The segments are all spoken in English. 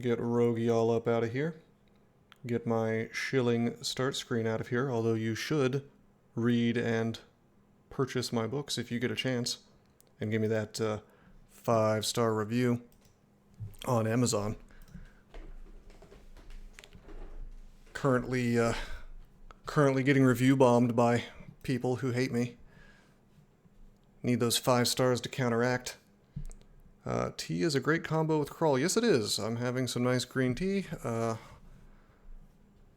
Get Rogie all up out of here. Get my shilling start screen out of here, although you should read and purchase my books if you get a chance. And give me that 5-star review on Amazon. Currently getting review bombed by people who hate me. Need those 5 stars to counteract. Tea is a great combo with crawl. Yes, it is. I'm having some nice green tea.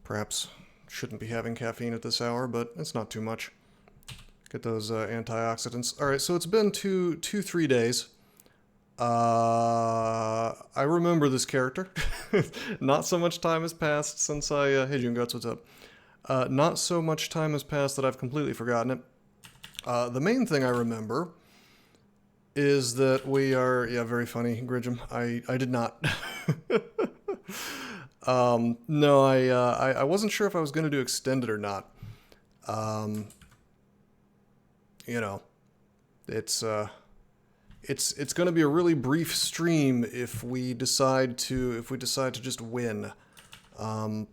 Perhaps shouldn't be having caffeine at this hour, but it's not too much. Get those antioxidants. All right, so it's been 3 days. I remember this character. Not so much time has passed since I... hey, June Guts, what's up? Not so much time has passed that I've completely forgotten it. The main thing I remember is that we are... yeah, very funny, Gridgem. I did not. No, I wasn't sure if I was going to do extended or not. You know, it's going to be a really brief stream if we decide to just win. Oh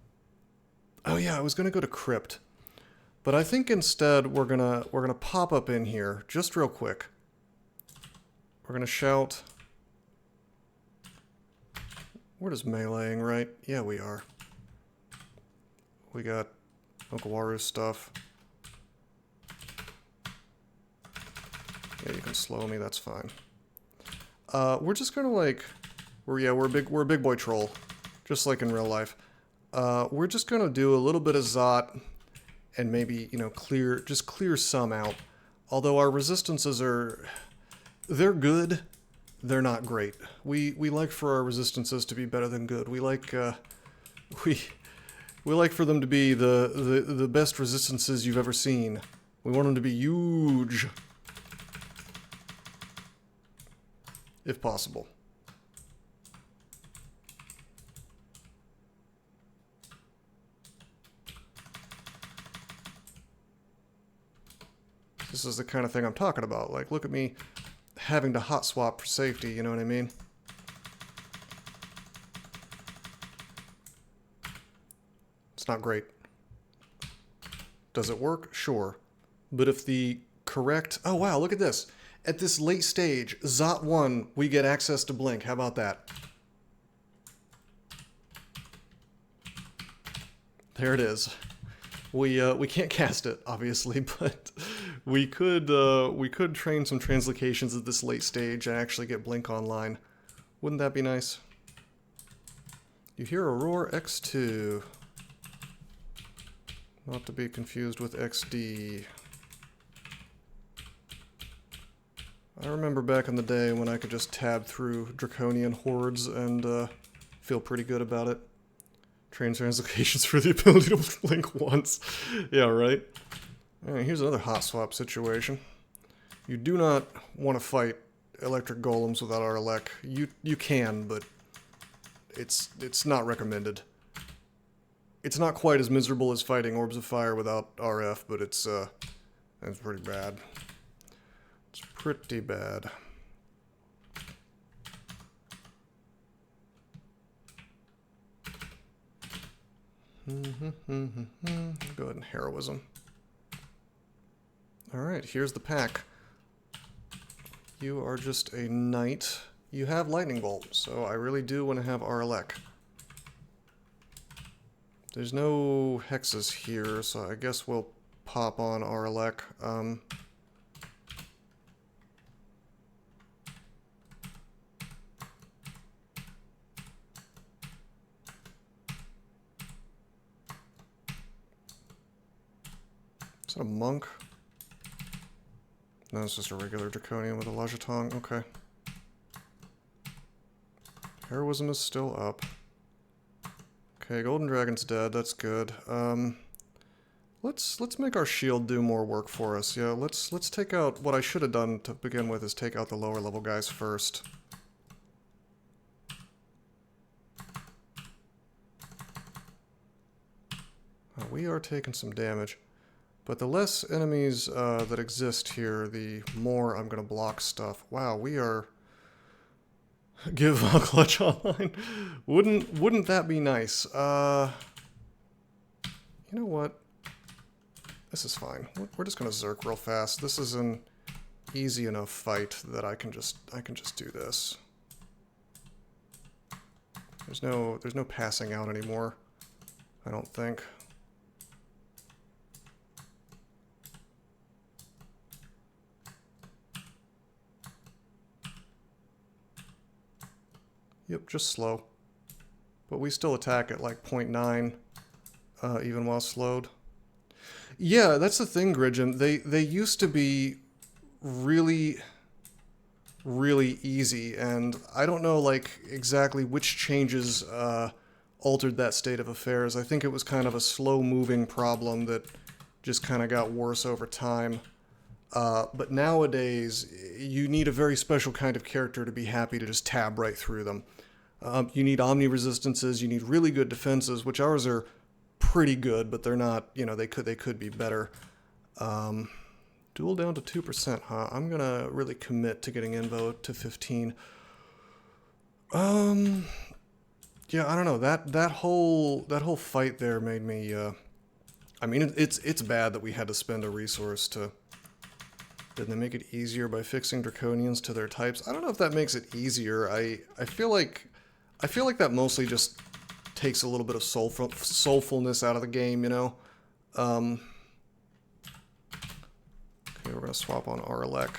yeah, I was going to go to Crypt. But I think instead we're going to pop up in here just real quick. We're going to shout. We're just meleeing, right? Yeah, we are. We got Okawaru stuff. Yeah, you can slow me, that's fine. We're just gonna like... we're a big boy troll. Just like in real life. We're just gonna do a little bit of Zot and maybe, you know, clear some out. Although our resistances are... they're good. They're not great. We like for our resistances to be better than good. We like we like for them to be the best resistances you've ever seen. We want them to be huge, if possible. This is the kind of thing I'm talking about. Like, look at me having to hot swap for safety, you know what I mean? It's not great. Does it work? Sure. But if the correct... oh wow, look at this. At this late stage, Zot 1, we get access to Blink. How about that? There it is. We can't cast it, obviously, but we could train some translocations at this late stage and actually get Blink online. Wouldn't that be nice? You hear a roar X2. Not to be confused with XD. I remember back in the day when I could just tab through Draconian hordes and feel pretty good about it. Train translocations for the ability to blink once. Yeah, right? Alright, here's another hot swap situation. You do not want to fight electric golems without RLEC. You can, but it's not recommended. It's not quite as miserable as fighting orbs of fire without RF, but it's pretty bad. It's pretty bad. Go ahead and heroism. Alright, here's the pack. You are just a knight. You have lightning bolt, so I really do want to have RLEC. There's no hexes here, so I guess we'll pop on RLEC. Is that a monk? No, it's just a regular Draconian with a Lajatong. Okay. Heroism is still up. Okay, Golden Dragon's dead. That's good. Let's make our shield do more work for us. Yeah, let's take out... what I should have done to begin with is take out the lower level guys first. We are taking some damage. But the less enemies that exist here, the more I'm going to block stuff. Wow, we are... Give Clutch online. Wouldn't that be nice? You know what? This is fine. We're just gonna Zerk real fast. This is an easy enough fight that I can just do this. There's no passing out anymore, I don't think. Yep, just slow. But we still attack at like 0.9, even while slowed. Yeah, that's the thing, Gridgen. They used to be really easy, and I don't know like exactly which changes altered that state of affairs. I think it was kind of a slow-moving problem that just kind of got worse over time. But nowadays, you need a very special kind of character to be happy to just tab right through them. You need omni-resistances, you need really good defenses, which ours are pretty good, but they're not, you know, they could be better. Duel down to 2%, huh? I'm gonna really commit to getting Invo to 15. Yeah, I don't know. That whole fight there made me. I mean, it's bad that we had to spend a resource to. Did they make it easier by fixing Draconians to their types? I don't know if that makes it easier. I feel like that mostly just takes a little bit of soulfulness out of the game, you know. Okay, we're gonna swap on Arlek.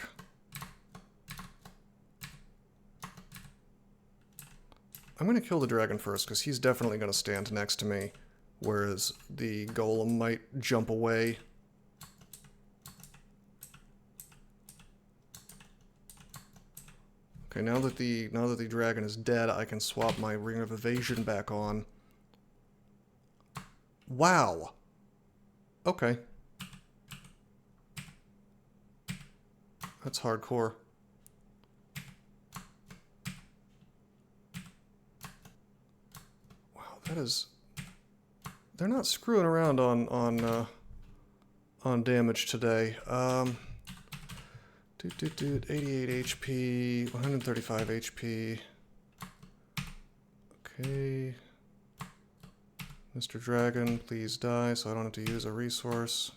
I'm gonna kill the dragon first because he's definitely gonna stand next to me, whereas the golem might jump away. Okay, now that the dragon is dead, I can swap my Ring of Evasion back on. Wow. Okay. That's hardcore. Wow, that is. They're not screwing around on damage today. 88 HP, 135 HP. Okay. Mr. Dragon, please die so I don't have to use a resource.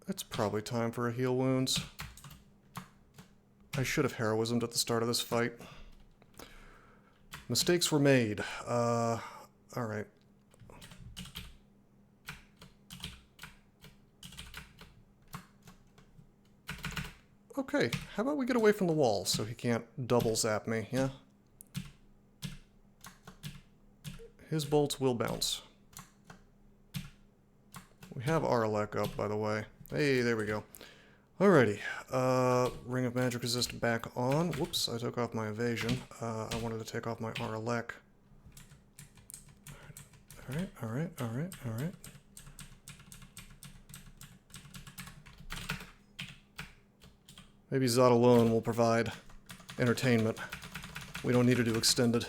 It's probably time for a heal wounds. I should have heroismed at the start of this fight. Mistakes were made. Alright. Okay, how about we get away from the wall so he can't double zap me, yeah? His bolts will bounce. We have Arlek up, by the way. Hey, there we go. Alrighty. Ring of Magic Resist back on. Whoops, I took off my evasion. I wanted to take off my Arlek. Alright. Maybe Zot alone will provide entertainment. We don't need to do extended.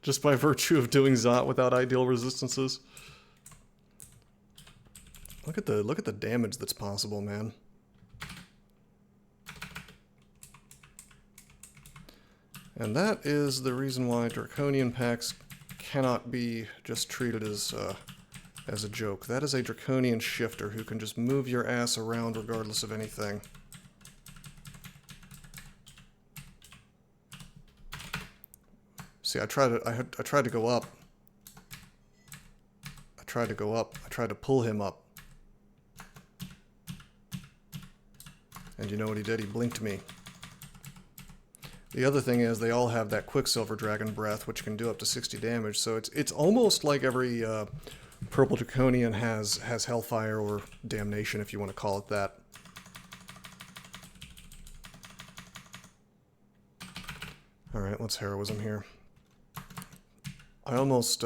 Just by virtue of doing Zot without ideal resistances. Look at the damage that's possible, man. And that is the reason why Draconian packs cannot be just treated as a joke. That is a Draconian shifter who can just move your ass around regardless of anything. See, I tried to go up. I tried to pull him up. And you know what he did? He blinked me. The other thing is they all have that Quicksilver Dragon Breath, which can do up to 60 damage, so it's almost like every Purple Draconian has Hellfire or Damnation, if you want to call it that. Alright, let's heroism here. I almost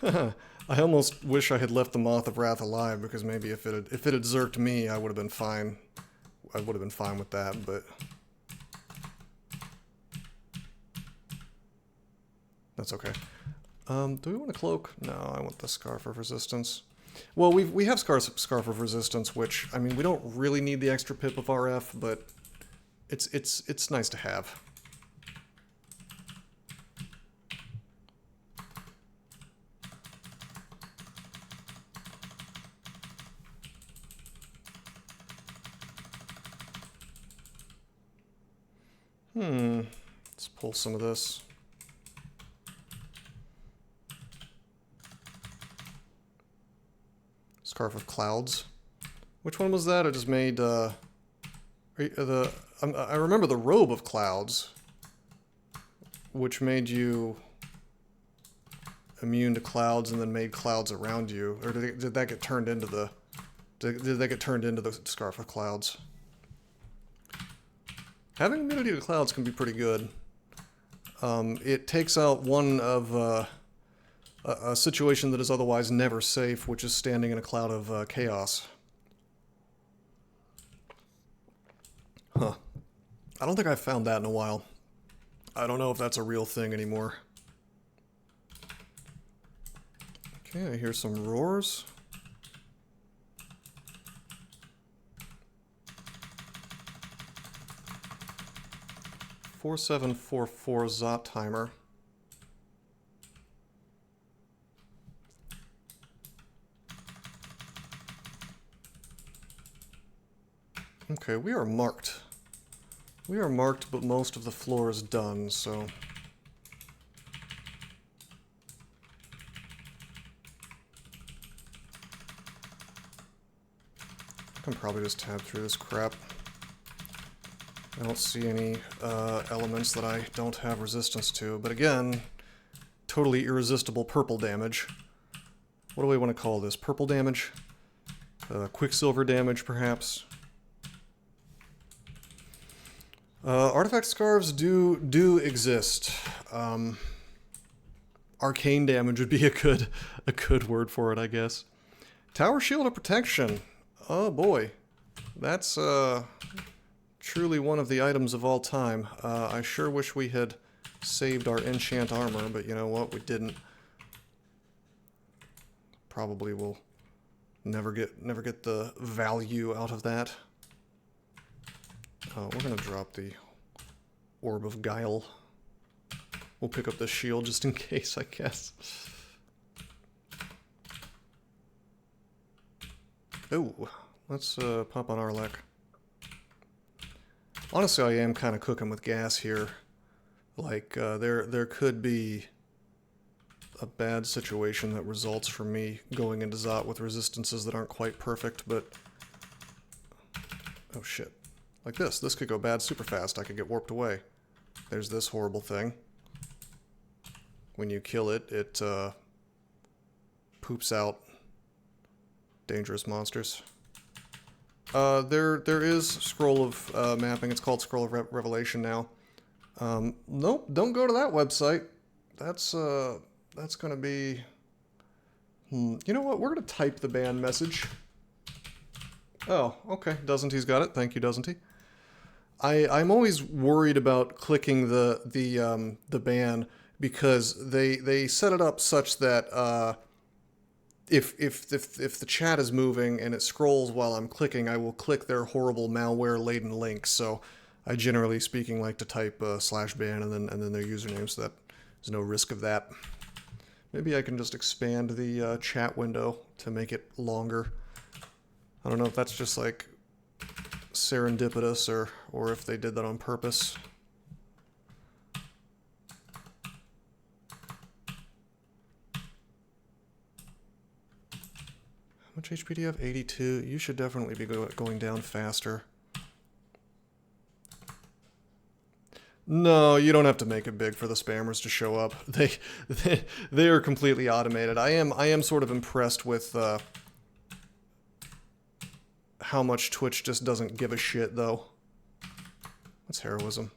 I almost wish I had left the Moth of Wrath alive, because maybe if it had zerked me, I would have been fine. I would have been fine with that, but that's okay. Do we want a cloak? No, I want the Scarf of Resistance. Well, we have Scarf of Resistance, which, I mean, we don't really need the extra pip of RF, but it's nice to have. Let's pull some of this. Scarf of Clouds. Which one was that? I just made, I remember the Robe of Clouds, which made you immune to clouds and then made clouds around you. Or did that get turned into the... Did that get turned into the Scarf of Clouds? Having immunity to clouds can be pretty good. It takes out one of a situation that is otherwise never safe, which is standing in a cloud of chaos. Huh. I don't think I've found that in a while. I don't know if that's a real thing anymore. Okay, I hear some roars. .4744 Zot timer. Okay, we are marked. We are marked, but most of the floor is done, so... I can probably just tab through this crap. I don't see any elements that I don't have resistance to, but again, totally irresistible purple damage. What do we want to call this? Purple damage? Quicksilver damage, perhaps? Artifact scarves do exist. Arcane damage would be a good word for it, I guess. Tower Shield of Protection. Oh boy, that's truly one of the items of all time. I sure wish we had saved our enchant armor, but you know what? We didn't. Probably will never get the value out of that. We're gonna drop the Orb of Guile. We'll pick up the shield just in case, I guess. Oh, let's pop on Arlek. Honestly, I am kind of cooking with gas here. Like, there could be a bad situation that results from me going into Zot with resistances that aren't quite perfect, but... Oh shit. Like this. This could go bad super fast. I could get warped away. There's this horrible thing. When you kill it, it poops out dangerous monsters. There is Scroll of Mapping. It's called Scroll of Revelation now. Nope, don't go to that website. That's gonna be... You know what? We're gonna type the ban message. Oh, okay. Doesn't-he's got it. Thank you, Doesn't-he? I'm always worried about clicking the ban because they set it up such that if the chat is moving and it scrolls while I'm clicking, I will click their horrible malware-laden links. So I generally speaking like to type /ban and then their username, so that there's no risk of that. Maybe I can just expand the chat window to make it longer. I don't know if that's just like serendipitous or if they did that on purpose. How much HP do you have? 82. You should definitely be going down faster. No, you don't have to make it big for the spammers to show up. They are completely automated. I am sort of impressed with how much Twitch just doesn't give a shit, though. That's heroism.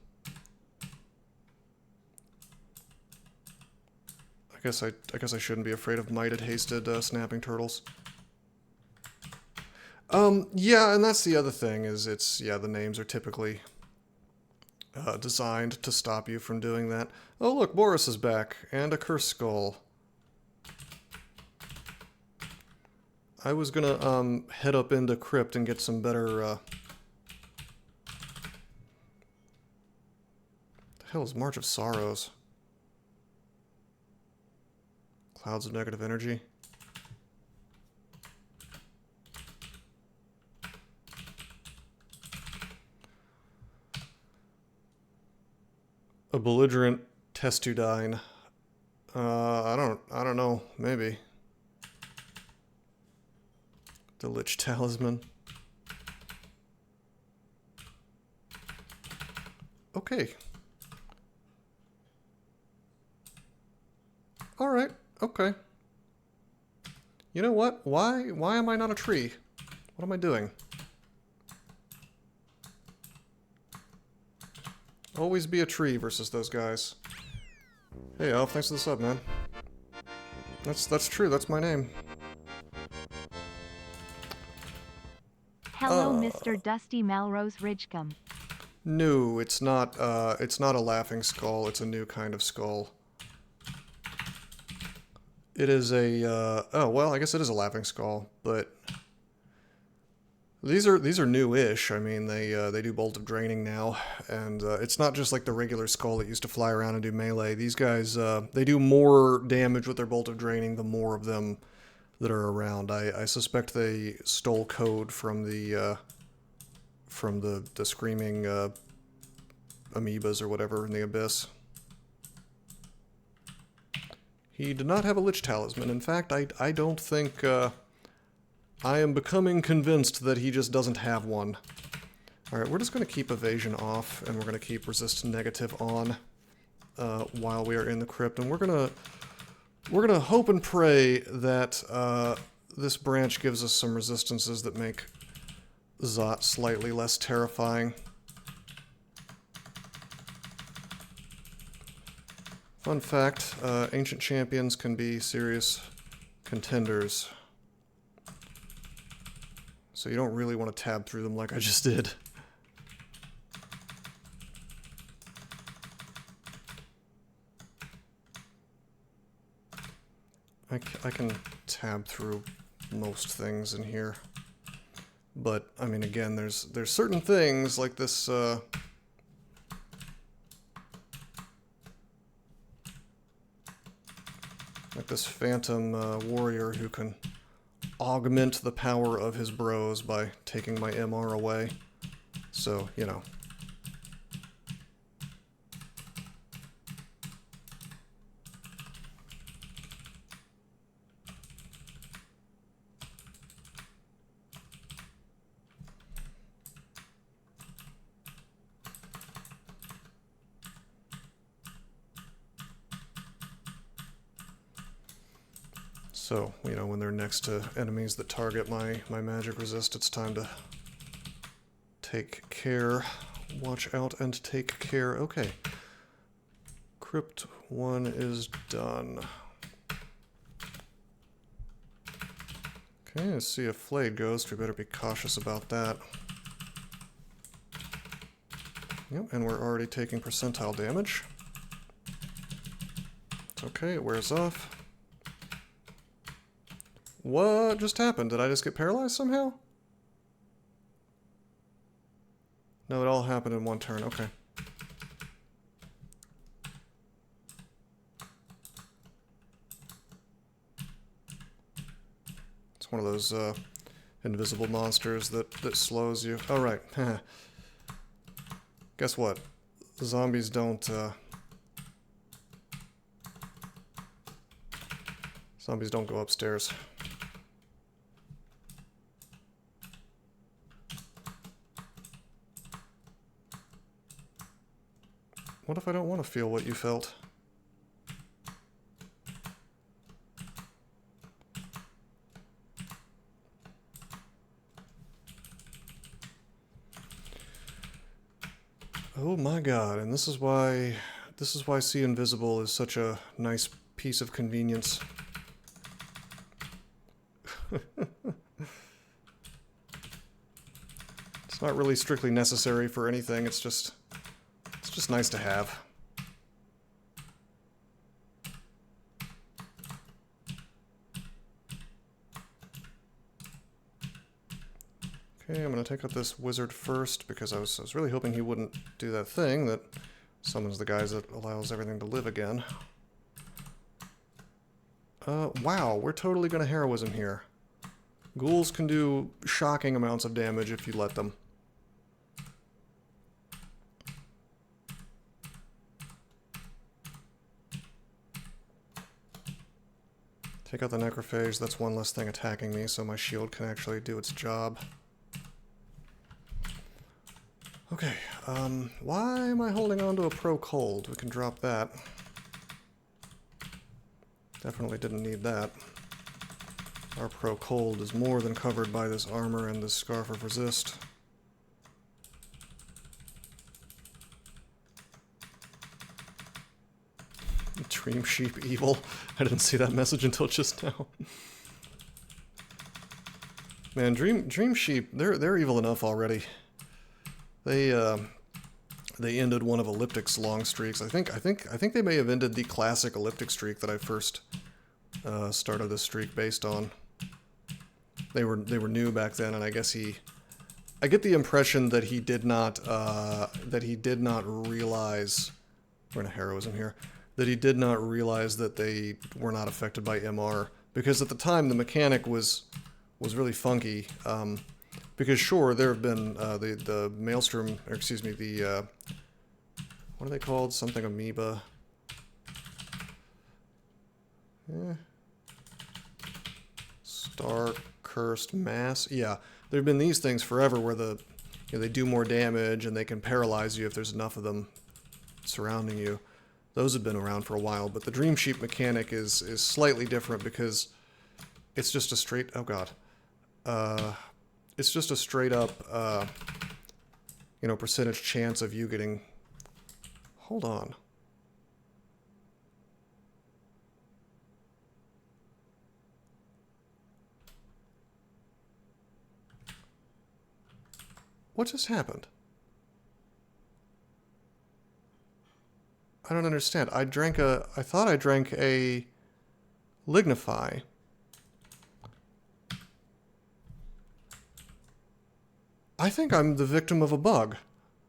I guess I shouldn't be afraid of mighted, hasted, snapping turtles. Yeah, and that's the other thing, is the names are typically designed to stop you from doing that. Oh look, Boris is back, and a cursed skull. I was gonna head up into Crypt and get some better the hell is March of Sorrows? Clouds of negative energy. A belligerent Testudine. I don't know. Maybe. The Lich Talisman. Okay. Alright, okay. You know what? Why am I not a tree? What am I doing? Always be a tree versus those guys. Hey Elf, thanks for the sub, man. That's true, that's my name. Hello, Mr. Dusty Melrose Ridgecombe. No, it's not a laughing skull, it's a new kind of skull. It is a, oh, well, I guess it is a laughing skull, but these are new-ish. I mean, they do Bolt of Draining now, and it's not just like the regular skull that used to fly around and do melee. These guys, they do more damage with their Bolt of Draining the more of them that are around. I suspect they stole code from the screaming amoebas or whatever in the Abyss. He did not have a Lich Talisman. In fact, I don't think... I am becoming convinced that he just doesn't have one. Alright, we're just going to keep Evasion off, and we're going to keep Resist Negative on while we are in the Crypt. And we're gonna hope and pray that this branch gives us some resistances that make Zot slightly less terrifying. Fun fact, ancient champions can be serious contenders. So you don't really want to tab through them like I just did. I can tab through most things in here. But, I mean, again, there's certain things like this, Phantom Warrior who can augment the power of his bros by taking my MR away. So, you know. So, you know, when they're next to enemies that target my magic resist, it's time to take care. Watch out and take care. Okay. Crypt 1 is done. Okay, let's see if Flayed Ghost. We better be cautious about that. Yep, and we're already taking percentile damage. It's okay, it wears off. What just happened? Did I just get paralyzed somehow? No, it all happened in one turn. Okay. It's one of those invisible monsters that slows you. Oh, right. Guess what? Zombies don't... Zombies don't go upstairs. What if I don't want to feel what you felt? Oh my god, and this is why See Invisible is such a nice piece of convenience. It's not really strictly necessary for anything, it's just nice to have. Okay, I'm going to take out this wizard first because I was really hoping he wouldn't do that thing that summons the guys that allows everything to live again. Wow, we're totally going to heroism here. Ghouls can do shocking amounts of damage if you let them. Take out the necrophage, that's one less thing attacking me, so my shield can actually do its job. Okay, why am I holding on to a pro cold? We can drop that. Definitely didn't need that. Our pro cold is more than covered by this armor and this scarf of resist. Dream sheep evil. I didn't see that message until just now. Man, dream sheep, they're evil enough already. They ended one of Elliptic's long streaks. I think they may have ended the classic Elliptic streak that I first started this streak based on. They were new back then, and I guess I get the impression that he did not realize, we're in a heroism here, that he did not realize that they were not affected by MR, because at the time the mechanic was really funky. Because sure, there have been the Maelstrom, or excuse me, the what are they called? Something amoeba. Star cursed mass. Yeah, there have been these things forever where they do more damage and they can paralyze you if there's enough of them surrounding you. Those have been around for a while, but the Dream Sheep mechanic is slightly different because it's just a straight... Oh god. It's just a straight up, percentage chance of you getting... Hold on. What just happened? I don't understand. I thought I drank a Lignify. I think I'm the victim of a bug,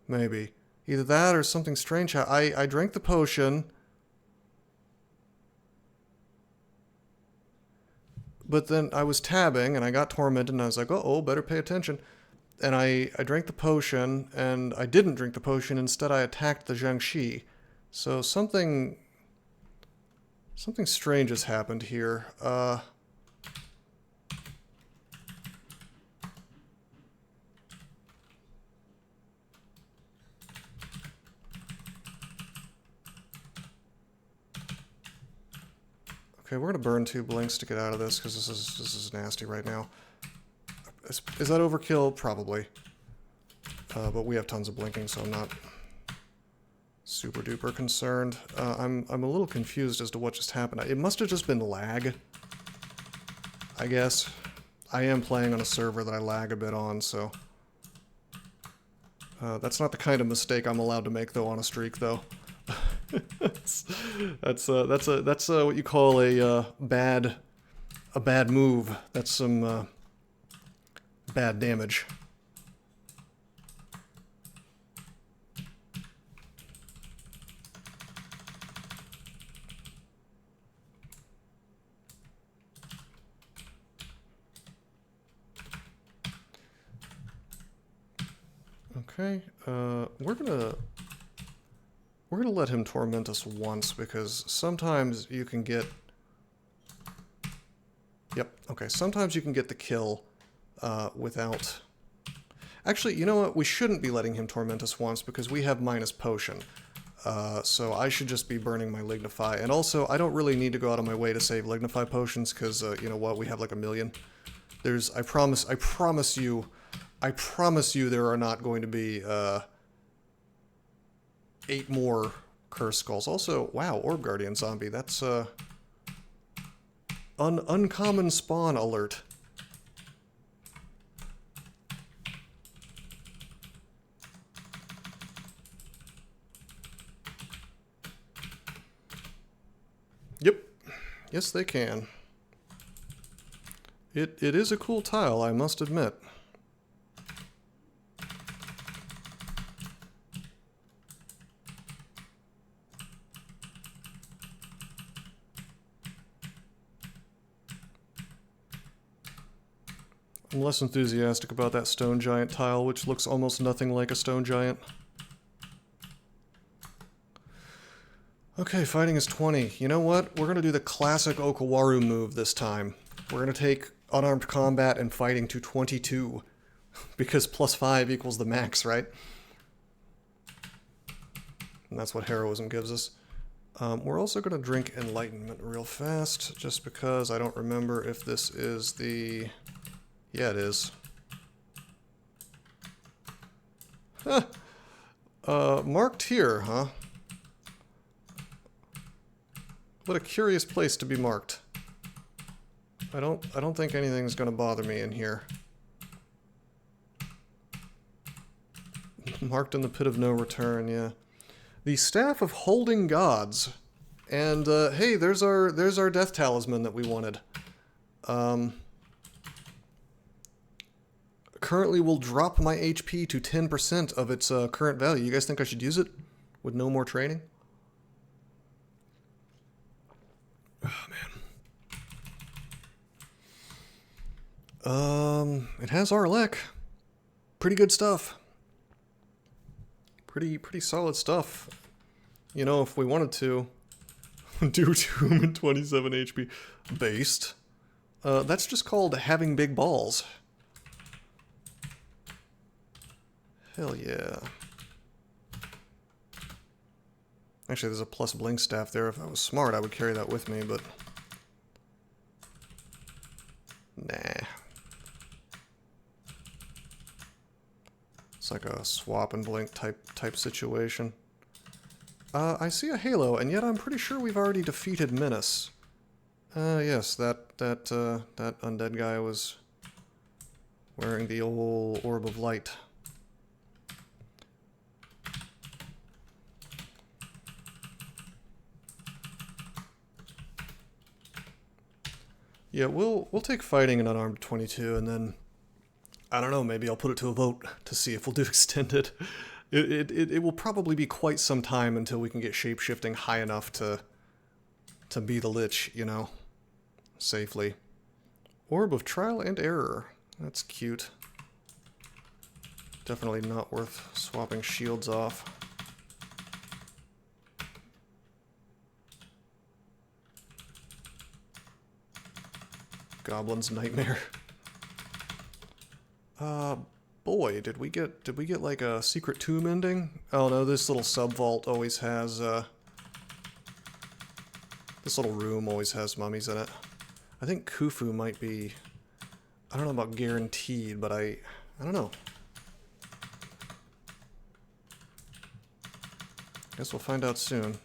maybe. Either that or something strange. I drank the potion, but then I was tabbing and I got tormented and I was like, uh-oh, better pay attention. And I drank the potion and I didn't drink the potion. Instead, I attacked the Jiangxi. So something strange has happened here. Okay, we're gonna burn 2 blinks to get out of this because this is nasty right now. Is that overkill? Probably. But we have tons of blinking, so I'm not super duper concerned. I'm a little confused as to what just happened. It must have just been lag, I guess. I am playing on a server that I lag a bit on, so that's not the kind of mistake I'm allowed to make though on a streak though. that's what you call a bad move. That's some bad damage. Okay, we're gonna let him torment us once because sometimes you can get... Yep, okay, sometimes you can get the kill without... Actually, you know what? We shouldn't be letting him torment us once because we have minus potion. So I should just be burning my Lignify. And also, I don't really need to go out of my way to save Lignify potions because, you know what, we have like 1 million. I promise you there are not going to be 8 more Curse Skulls. Also, wow, Orb Guardian Zombie. That's uncommon spawn alert. Yep. Yes, they can. It is a cool tile, I must admit. I'm less enthusiastic about that stone giant tile, which looks almost nothing like a stone giant. Okay, fighting is 20. You know what? We're going to do the classic Okawaru move this time. We're going to take unarmed combat and fighting to 22. Because +5 equals the max, right? And that's what heroism gives us. We're also going to drink enlightenment real fast, just because I don't remember if this is the... Yeah, it is. Huh. Marked here, huh? What a curious place to be marked. I don't think anything's gonna bother me in here. Marked in the pit of no return, yeah. The Staff of Holding Gods. And hey, there's our death talisman that we wanted. Currently will drop my HP to 10% of its current value. You guys think I should use it with no more training? Oh, man. It has Arlek. Pretty good stuff. Pretty solid stuff. You know, if we wanted to do Tomb and 27 HP based, that's just called having big balls. Hell yeah. Actually, there's a plus blink staff there. If I was smart, I would carry that with me, but... Nah. It's like a swap and blink type situation. I see a halo, and yet I'm pretty sure we've already defeated Menace. Yes, that undead guy was wearing the old Orb of Light. Yeah, we'll take fighting and unarmed 22, and then I don't know, maybe I'll put it to a vote to see if we'll do extended. It will probably be quite some time until we can get shapeshifting high enough to be the Lich, you know, safely. Orb of Trial and Error. That's cute. Definitely not worth swapping shields off. Goblin's Nightmare. Boy, did we get like a secret tomb ending? Oh no, this little sub-vault always has, this little room always has mummies in it. I think Khufu might be, I don't know about guaranteed, but I don't know. Guess we'll find out soon.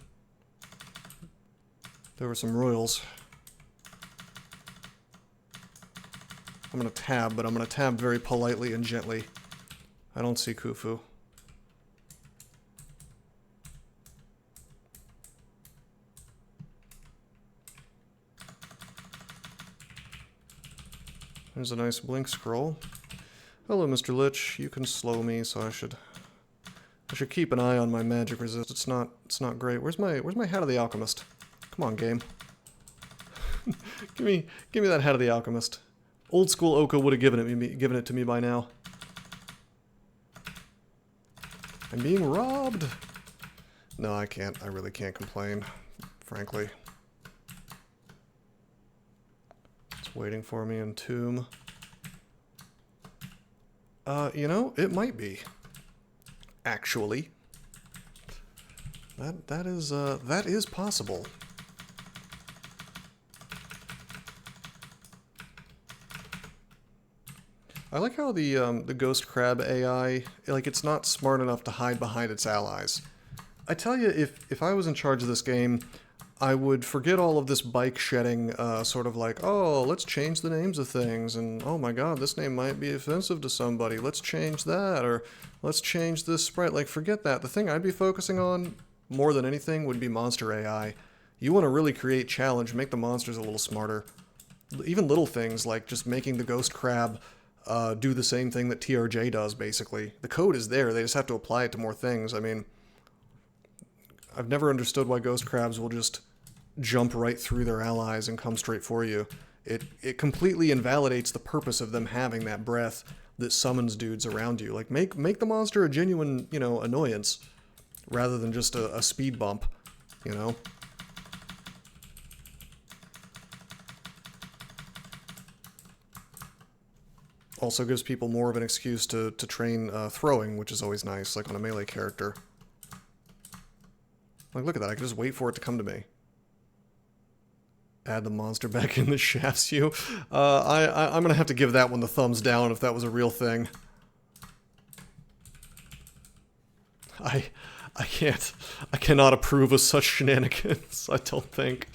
There were some royals. I'm going to tab, but I'm going to tab very politely and gently. I don't see Khufu. There's a nice blink scroll. Hello, Mr. Lich. You can slow me, so I should keep an eye on my magic resist. It's not great. Where's my Hat of the Alchemist? Come on, game. give me that Hat of the Alchemist. Old school Oka would have given it to me by now. I'm being robbed. No, I can't. I really can't complain, frankly. It's waiting for me in Tomb. You know, it might be. Actually. That is possible. I like how the Ghost Crab AI, like, it's not smart enough to hide behind its allies. I tell you, if I was in charge of this game, I would forget all of this bike shedding, sort of like, oh, let's change the names of things, and oh my god, this name might be offensive to somebody, let's change that, or let's change this sprite. Like, forget that. The thing I'd be focusing on, more than anything, would be monster AI. You want to really create challenge, make the monsters a little smarter. Even little things, like just making the Ghost Crab do the same thing that TrJ does, basically. The code is there, they just have to apply it to more things. I mean, I've never understood why Ghost Crabs will just jump right through their allies and come straight for you. it completely invalidates the purpose of them having that breath that summons dudes around you. Like, make the monster a genuine, you know, annoyance, rather than just a speed bump, you know? Also gives people more of an excuse to train throwing, which is always nice, like on a melee character. Like, look at that, I can just wait for it to come to me. Add the monster back in that shafts you. I'm gonna have to give that one the thumbs down if that was a real thing. I cannot approve of such shenanigans, I don't think.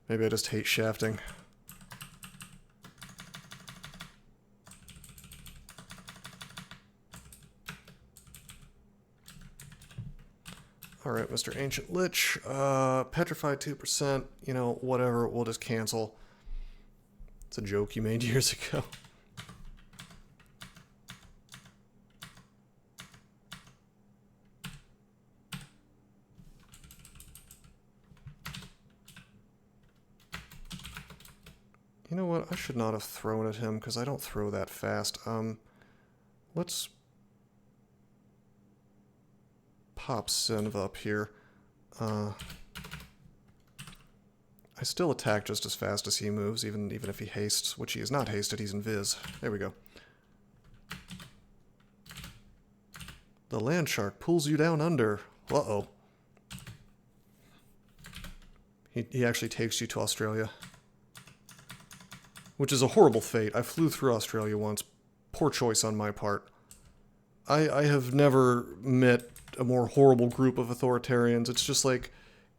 Maybe I just hate shafting. Alright, Mr. Ancient Lich, petrified 2%, you know, whatever, we'll just cancel. It's a joke you made years ago. You know what, I should not have thrown at him, because I don't throw that fast. Let's pop Sinv up here. I still attack just as fast as he moves, even if he hastes, which he is not hasted, he's invis. There we go. The land shark pulls you down under. Uh-oh. He actually takes you to Australia. Which is a horrible fate. I flew through Australia once. Poor choice on my part. I have never met a more horrible group of authoritarians. It's just like,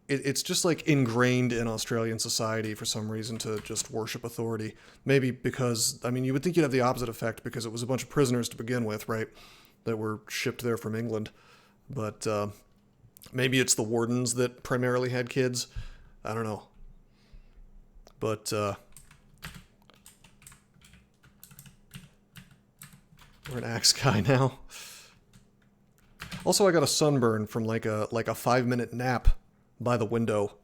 it's just like ingrained in Australian society for some reason to just worship authority. Maybe because, I mean, you would think you'd have the opposite effect because it was a bunch of prisoners to begin with, right? That were shipped there from England. But maybe it's the wardens that primarily had kids. I don't know. But we're an axe guy now. Also, I got a sunburn from like a 5-minute nap by the window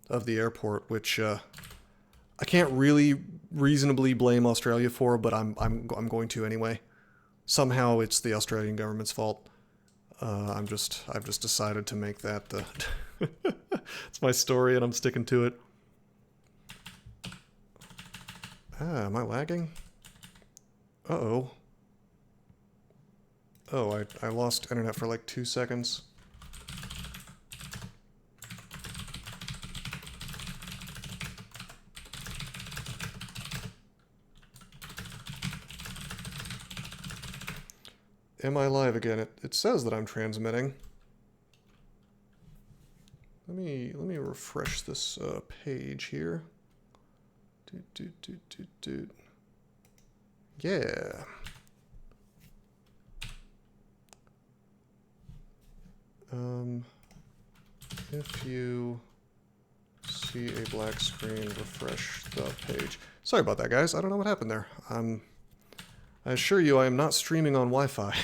of the airport, which I can't really reasonably blame Australia for, but I'm going to anyway. Somehow it's the Australian government's fault. I've just decided to make that the it's my story and I'm sticking to it. Am I lagging? Uh-oh. Oh, I lost internet for like 2 seconds. Am I live again? It says that I'm transmitting. Let me refresh this page here. Yeah. If you see a black screen, refresh the page. Sorry about that, guys. I don't know what happened there. I assure you I am not streaming on Wi-Fi.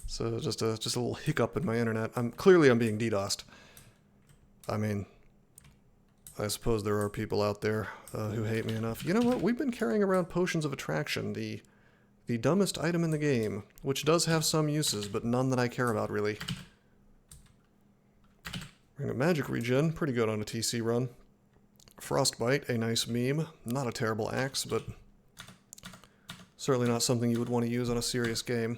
So just a little hiccup in my internet. Clearly I'm being DDoSed. I mean, I suppose there are people out there who hate me enough. You know what? We've been carrying around Potions of Attraction, the dumbest item in the game, which does have some uses, but none that I care about, really. Ring of Magic regen, pretty good on a TC run. Frostbite, a nice meme. Not a terrible axe, but certainly not something you would want to use on a serious game.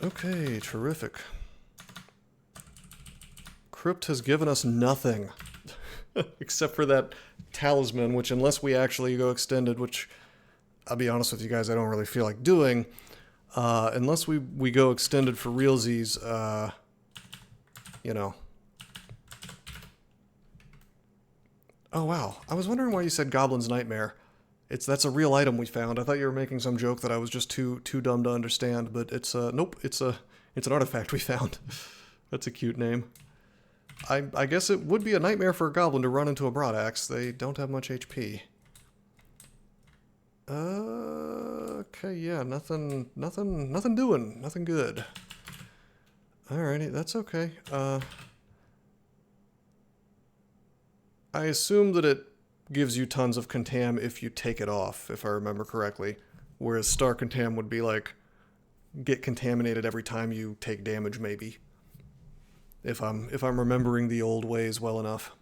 Okay, terrific. Crypt has given us nothing. Except for that talisman, which unless we actually go extended, which I'll be honest with you guys, I don't really feel like doing, unless we go extended for realsies, you know. Oh wow, I was wondering why you said Goblin's Nightmare. That's a real item we found. I thought you were making some joke that I was just too dumb to understand, but it's nope, it's an artifact we found. That's a cute name. I guess it would be a nightmare for a goblin to run into a broadaxe. They don't have much HP. Okay, yeah, nothing doing. Nothing good. Alrighty, that's okay. I assume that it gives you tons of contam if you take it off, if I remember correctly. Whereas star contam would be like, get contaminated every time you take damage, maybe. If I'm remembering the old ways well enough.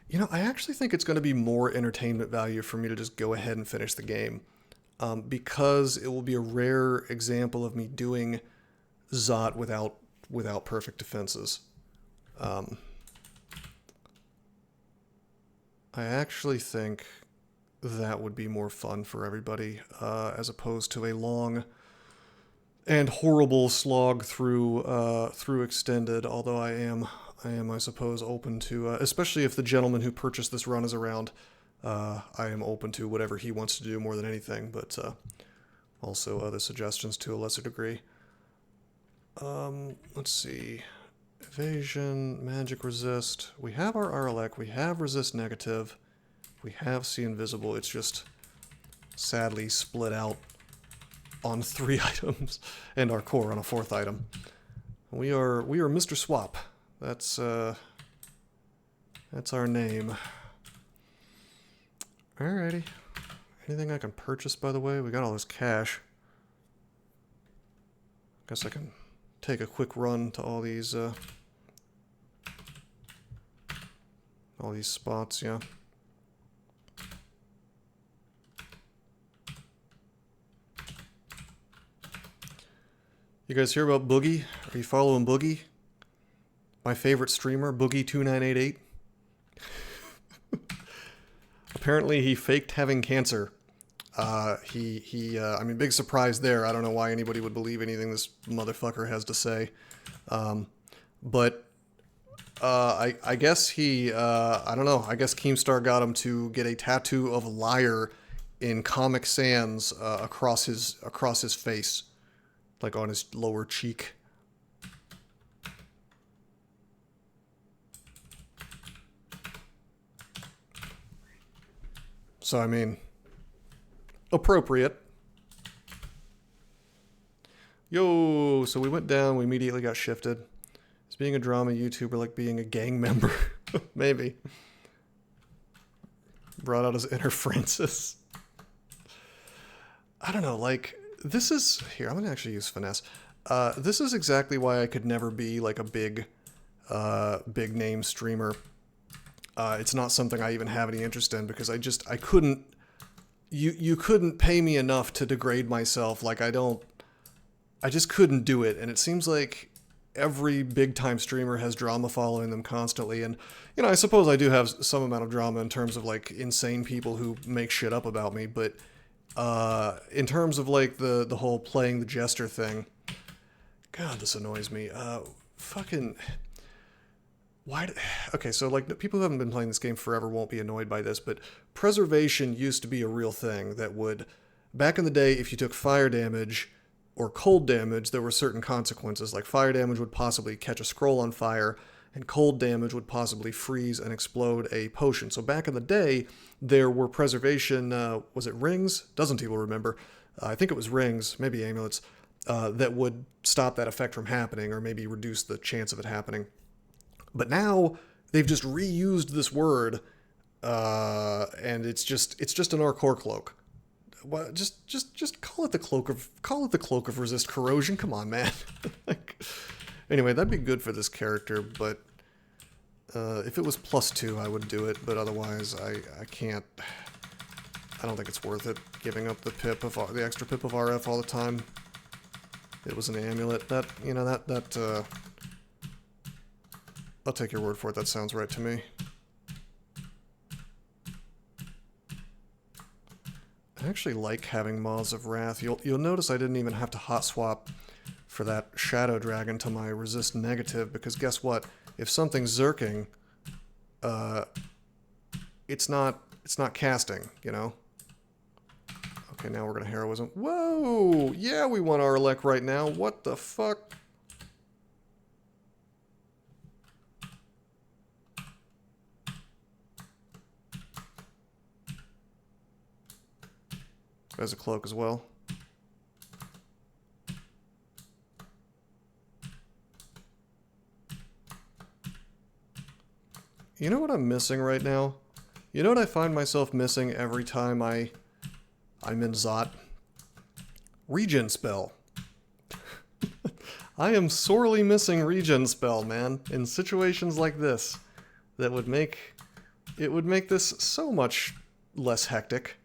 You know, I actually think it's going to be more entertainment value for me to just go ahead and finish the game. Because it will be a rare example of me doing Zot without perfect defenses. I actually think that would be more fun for everybody, as opposed to a long and horrible slog through extended. Although I am, I suppose, open to, especially if the gentleman who purchased this run is around. I am open to whatever he wants to do more than anything, but also other suggestions to a lesser degree. Let's see. Evasion, magic resist. We have our Arlec, we have resist negative, we have see invisible. It's just sadly split out on 3 items, and our core on a 4th item. We are Mr. Swap. That's our name. Alrighty. Anything I can purchase, by the way? We got all this cash. Guess I can take a quick run to all these spots, yeah. You guys hear about Boogie? Are you following Boogie? My favorite streamer, Boogie2988. Apparently he faked having cancer. I mean, big surprise there. I don't know why anybody would believe anything this motherfucker has to say. But I guess he, I don't know, I guess Keemstar got him to get a tattoo of a liar in Comic Sans across his face, like on his lower cheek. So, I mean, appropriate. Yo, so we went down, we immediately got shifted. Is being a drama YouTuber like being a gang member? Maybe. Brought out his inner Francis. I don't know, like, this is... Here, I'm gonna actually use finesse. This is exactly why I could never be, like, a big name streamer. It's not something I even have any interest in, because I couldn't... You couldn't pay me enough to degrade myself. Like, I just couldn't do it. And it seems like every big-time streamer has drama following them constantly. And, you know, I suppose I do have some amount of drama in terms of, like, insane people who make shit up about me. But in terms of, like, the whole playing the jester thing... God, this annoys me. Fucking... Why? Okay, so like people who haven't been playing this game forever won't be annoyed by this, but preservation used to be a real thing that would, back in the day, if you took fire damage or cold damage, there were certain consequences. Like fire damage would possibly catch a scroll on fire, and cold damage would possibly freeze and explode a potion. So back in the day, there were preservation, was it rings? Doesn't people remember? I think it was rings, maybe amulets, that would stop that effect from happening or maybe reduce the chance of it happening. But now they've just reused this word, and it's just an Arcor cloak. Well, just call it the cloak of resist corrosion. Come on, man. Like, anyway, that'd be good for this character. But if it was +2, I would do it. But otherwise, I can't. I don't think it's worth it giving up the extra pip of RF all the time. It was an amulet. That I'll take your word for it, that sounds right to me. I actually like having Maws of Wrath. You'll notice I didn't even have to hot swap for that Shadow Dragon to my resist negative, because guess what? If something's zerking, it's not casting, you know? Okay, now we're gonna heroism. Whoa! Yeah, we want Arlec right now. What the fuck? as a cloak as well. You know what I'm missing right now? You know what I find myself missing every time I'm in Zot? Regen spell. I am sorely missing regen spell, man, in situations like this. That would make... It would make this so much less hectic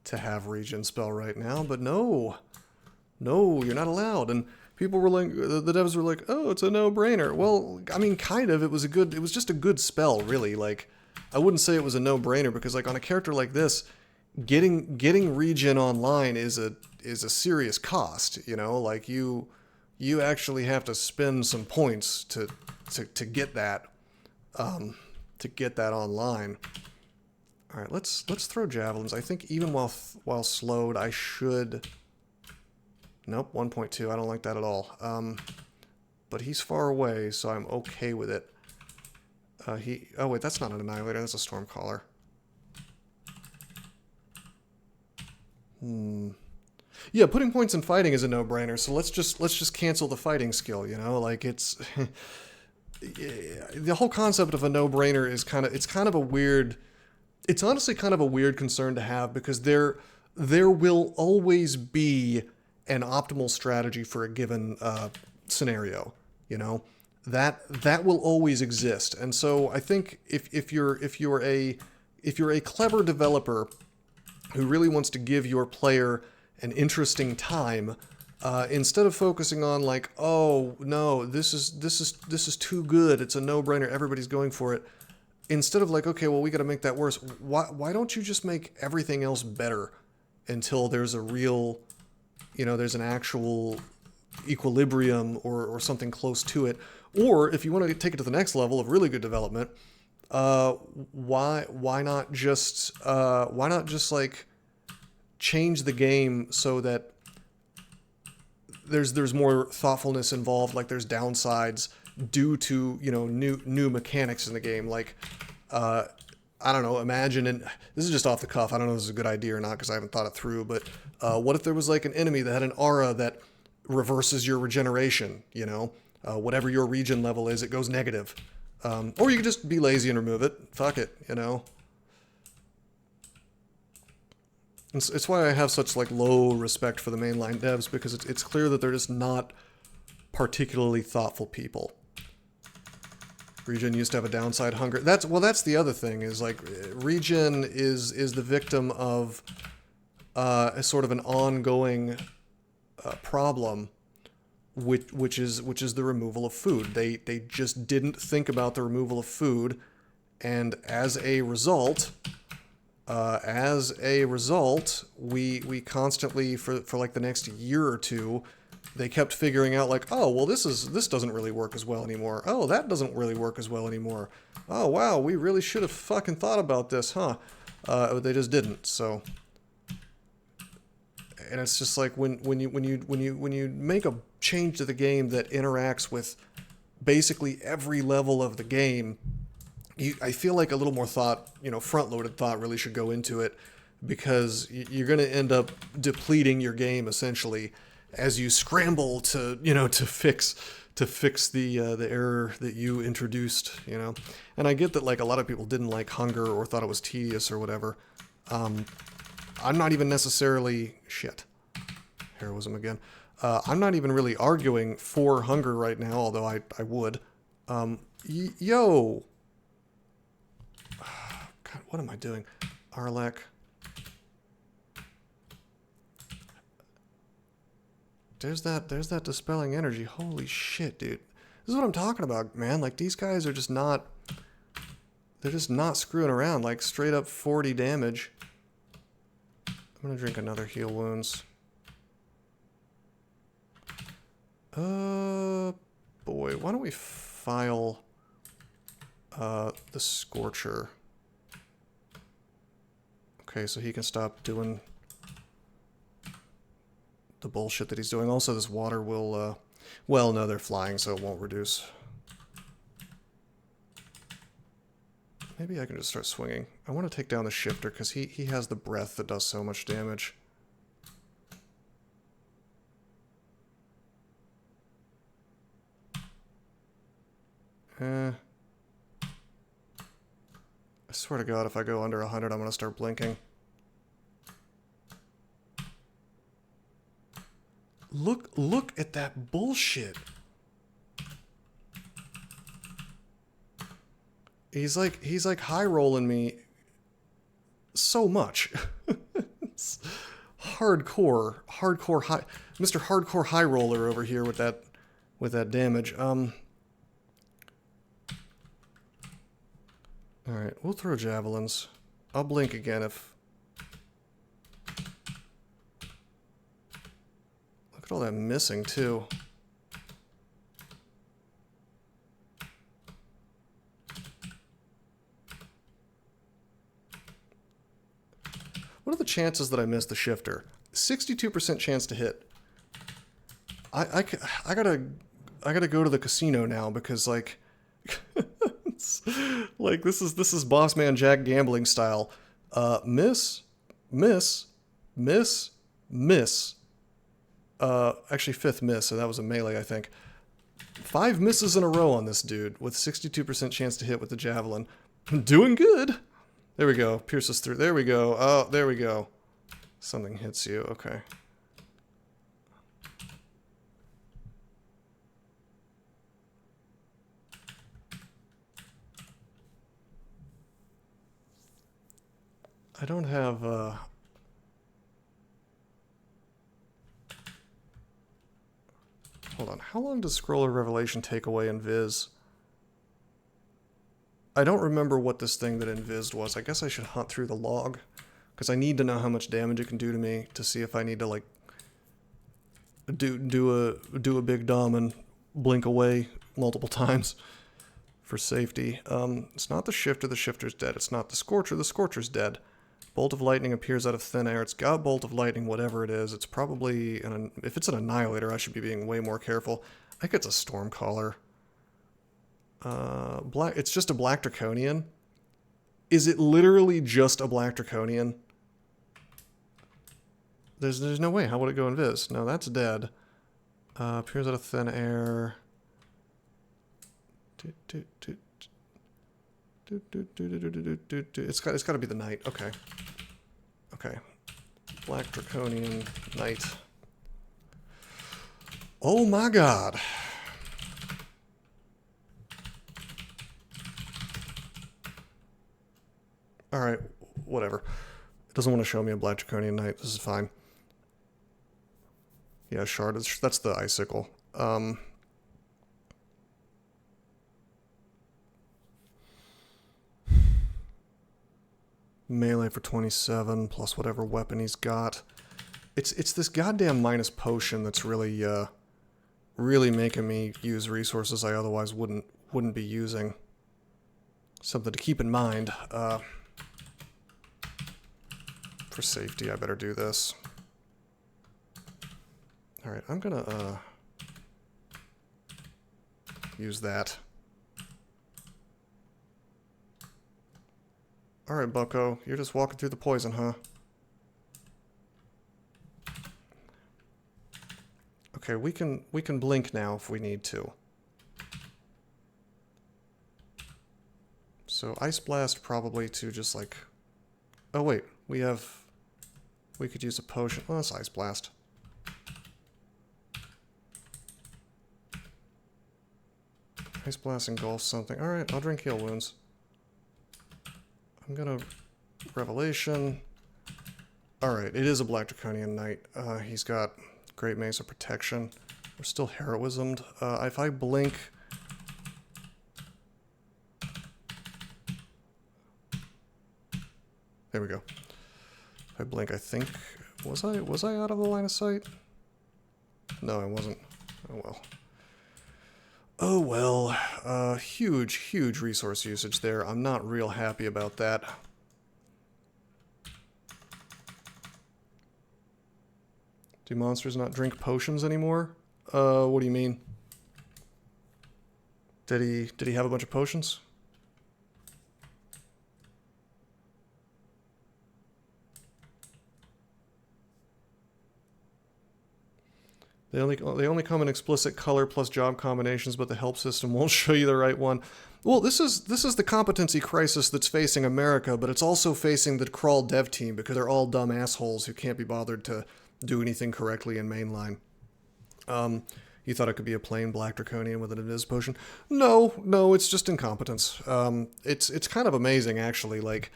to have regen spell right now, but no. No, you're not allowed. And people were like, the devs were like, oh, it's a no-brainer. Well, I mean, kind of. It was just a good spell, really. Like, I wouldn't say it was a no-brainer because, like, on a character like this, getting regen online is a serious cost. You know, like you actually have to spend some points to get that online. All right, let's throw javelins. I think even while slowed, I should. Nope, 1.2. I don't like that at all. But he's far away, so I'm okay with it. Oh wait, that's not an annihilator. That's a stormcaller. Yeah, putting points in fighting is a no-brainer. So let's just cancel the fighting skill. You know, like it's the whole concept of a no-brainer is kind of a weird. It's honestly kind of a weird concern to have because there will always be an optimal strategy for a given scenario. You know, that will always exist. And so I think if you're a clever developer who really wants to give your player an interesting time, instead of focusing on like, oh no, this is too good, it's a no-brainer, everybody's going for it. Instead of like, okay, well, we got to make that worse. Why don't you just make everything else better until there's a real, you know, there's an actual equilibrium or something close to it. Or if you want to take it to the next level of really good development, why not just like change the game so that there's more thoughtfulness involved, like there's downsides due to, you know, new mechanics in the game. Like, I don't know, imagine, and this is just off the cuff, I don't know if this is a good idea or not because I haven't thought it through, but what if there was like an enemy that had an aura that reverses your regeneration, you know? Whatever your regen level is, it goes negative. Or you could just be lazy and remove it. Fuck it, you know? It's why I have such like low respect for the mainline devs, because it's clear that they're just not particularly thoughtful people. Regen used to have a downside hunger. That's the other thing, is like regen is the victim of a sort of an ongoing problem, which is the removal of food. They just didn't think about the removal of food, and as a result, we constantly for like the next year or two, they kept figuring out like, oh, well, this doesn't really work as well anymore. Oh, that doesn't really work as well anymore. Oh, wow, we really should have fucking thought about this, huh? They just didn't. So, and it's just like when you make a change to the game that interacts with basically every level of the game, I feel like a little more thought, you know, front-loaded thought really should go into it, because you're going to end up depleting your game essentially as you scramble to, you know, to fix the error that you introduced, you know. And I get that like a lot of people didn't like hunger or thought it was tedious or whatever. I'm not even necessarily heroism again. I'm not even really arguing for hunger right now, although I would. Yo. God, what am I doing? Arlek. There's that dispelling energy. Holy shit, dude. This is what I'm talking about, man. Like, these guys are just not... They're just not screwing around. Like, straight up 40 damage. I'm gonna drink another heal wounds. Boy, why don't we file the Scorcher? Okay, so he can stop doing the bullshit that he's doing. Also, this water will, well, no, they're flying, so it won't reduce. Maybe I can just start swinging. I want to take down the shifter, because he has the breath that does so much damage. I swear to God, if I go under 100, I'm gonna start blinking. Look at that bullshit. He's like high rolling me so much. It's hardcore high, Mr. Hardcore High Roller over here with that damage. All right, we'll throw javelins. I'll blink again if. Look at all that missing too. What are the chances that I miss the shifter? 62% chance to hit. I gotta go to the casino now because like, like this is Boss Man Jack gambling style. Miss. Actually fifth miss, so that was a melee, I think. 5 misses in a row on this dude with 62% chance to hit with the javelin. I'm doing good. There we go. Pierces through. There we go. Oh, there we go. Something hits you. Okay. I don't have, hold on. How long does Scroll of Revelation take away in Viz? I don't remember what this thing that invised was. I guess I should hunt through the log. Because I need to know how much damage it can do to me to see if I need to, like, do a big dom and blink away multiple times for safety. It's not the shifter. The shifter's dead. It's not the scorcher. The scorcher's dead. Bolt of lightning appears out of thin air. It's got bolt of lightning, whatever it is. It's probably if it's an annihilator, I should be being way more careful. I think it's a stormcaller. Black. It's just a black draconian. Is it literally just a black draconian? There's no way. How would it go invis? No, that's dead. Appears out of thin air. It's got to be the knight. Okay. Okay. Black draconian knight. Oh my god. Alright, whatever. It doesn't want to show me a black draconian knight. This is fine. Yeah, shard. That's the icicle. Melee for 27 plus whatever weapon he's got. It's this goddamn minus potion that's really really making me use resources I otherwise wouldn't be using. Something to keep in mind. For safety, I better do this. Alright, I'm gonna use that. Alright, bucko, you're just walking through the poison, huh? Okay, we can blink now if we need to. So Ice Blast probably to just like... Oh wait, we could use a potion. Oh, that's Ice Blast. Ice Blast engulfs something. Alright, I'll drink heal wounds. I'm gonna... Revelation. Alright, it is a Black Draconian Knight. He's got Great Mace of Protection. We're still heroismed. If I blink... There we go. If I blink, I think... Was I out of the line of sight? No, I wasn't. Oh well. Oh well. Huge resource usage there. I'm not real happy about that. Do monsters not drink potions anymore? What do you mean? Did he have a bunch of potions? They only come in explicit color plus job combinations, but the help system won't show you the right one. Well, this is the competency crisis that's facing America, but it's also facing the crawl dev team because they're all dumb assholes who can't be bothered to do anything correctly in mainline. You thought it could be a plain black draconian with an invis potion? No, it's just incompetence. It's kind of amazing actually. Like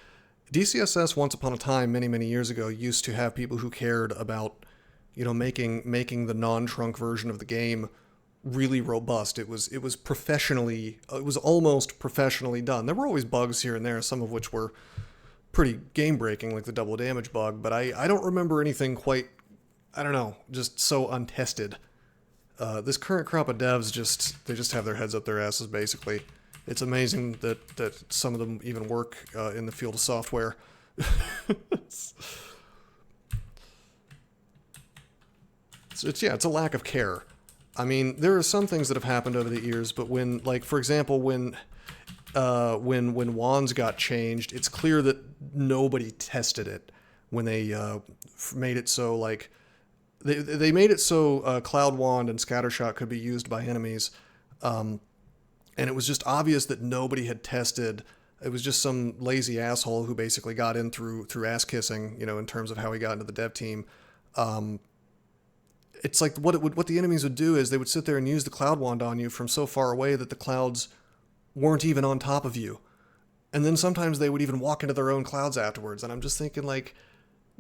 DCSS once upon a time, many years ago, used to have people who cared about, you know, making the non-trunk version of the game really robust. It was almost professionally done. There were always bugs here and there, some of which were pretty game-breaking, like the double damage bug, but I don't remember anything quite, I don't know, just so untested. This current crop of devs they just have their heads up their asses, basically. It's amazing that some of them even work in the field of software. It's a lack of care. I mean, there are some things that have happened over the years, but when, like, for example, when wands got changed, it's clear that nobody tested it when they made it so, like, they made it so Cloud Wand and Scattershot could be used by enemies, and it was just obvious that nobody had tested. It was just some lazy asshole who basically got in through ass kissing, you know, in terms of how he got into the dev team. It's like what the enemies would do is they would sit there and use the Cloud Wand on you from so far away that the clouds weren't even on top of you. And then sometimes they would even walk into their own clouds afterwards. And I'm just thinking, like,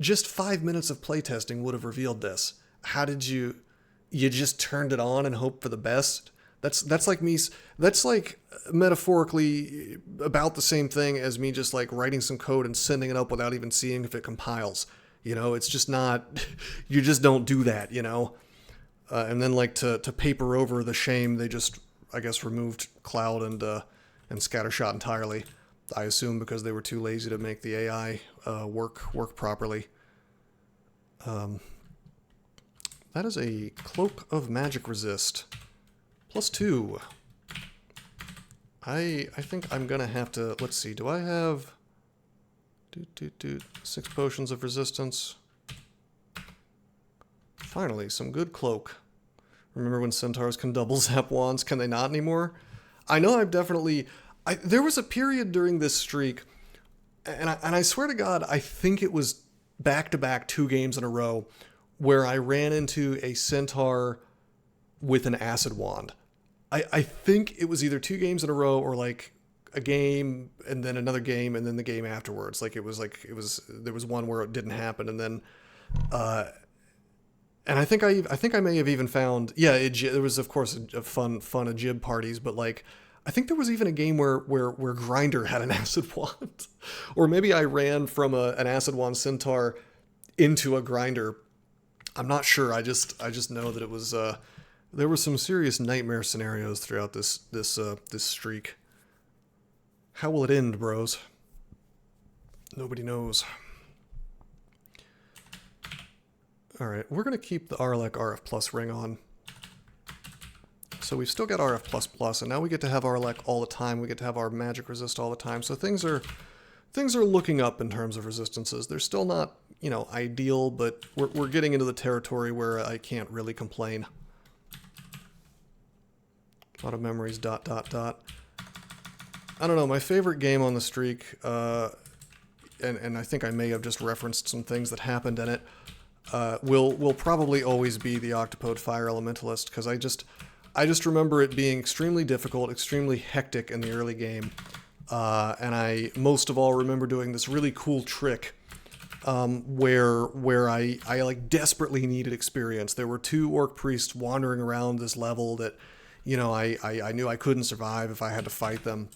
just 5 minutes of playtesting would have revealed this. How did you just turned it on and hoped for the best? That's like me. That's like metaphorically about the same thing as me just like writing some code and sending it up without even seeing if it compiles. You know, it's just not. You just don't do that. You know, and then like to paper over the shame, they just, I guess, removed Cloud and Scattershot entirely. I assume because they were too lazy to make the AI work properly. That is a Cloak of Magic Resist. +2. I think I'm gonna have to, let's see, do I have 6 potions of resistance? Finally, some good cloak. Remember when centaurs can double zap wands? Can they not anymore? I know I've definitely... there was a period during this streak, and I swear to God, I think it was back-to-back 2 games in a row, where I ran into a centaur with an acid wand. I think it was either 2 games in a row or like a game and then another game and then the game afterwards. There was one where it didn't happen, and then and I think I may have even found, there was of course a fun jib parties, but like I think there was even a game where Grinder had an acid wand, or maybe I ran from an acid wand centaur into a Grinder. I'm not sure. I just know that it was there were some serious nightmare scenarios throughout this streak. How will it end, bros? Nobody knows. All right, we're gonna keep the Arlec RF Plus ring on. So we've still got RF Plus Plus, and now we get to have Arlec all the time. We get to have our magic resist all the time. So things are looking up in terms of resistances. They're still not, you know, ideal, but we're getting into the territory where I can't really complain. A lot of memories, ... I don't know, my favorite game on the streak, and I think I may have just referenced some things that happened in it, will probably always be the Octopode Fire Elementalist, because I just remember it being extremely difficult, extremely hectic in the early game, and I most of all remember doing this really cool trick where I like desperately needed experience. There were 2 orc priests wandering around this level that, you know, I knew I couldn't survive if I had to fight them.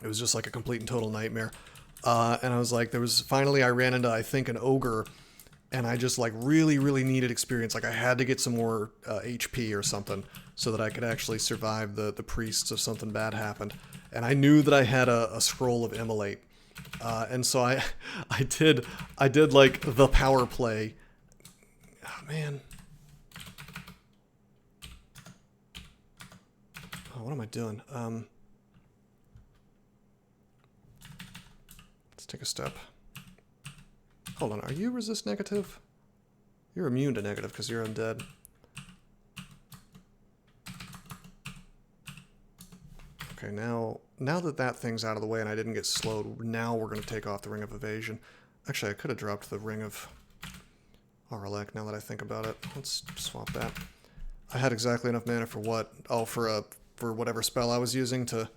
It was just like a complete and total nightmare. And I was like, finally I ran into, I think, an ogre, and I just like really needed experience. Like I had to get some more HP or something so that I could actually survive the priests if something bad happened. And I knew that I had a scroll of Immolate. And so I did like the power play. Oh man. Oh, what am I doing? Let's take a step. Hold on, are you resist negative? You're immune to negative because you're undead. Okay, now that that thing's out of the way and I didn't get slowed, now we're going to take off the Ring of Evasion. Actually, I could have dropped the Ring of Aralek now that I think about it. Let's swap that. I had exactly enough mana for what? Oh, for whatever spell I was using to...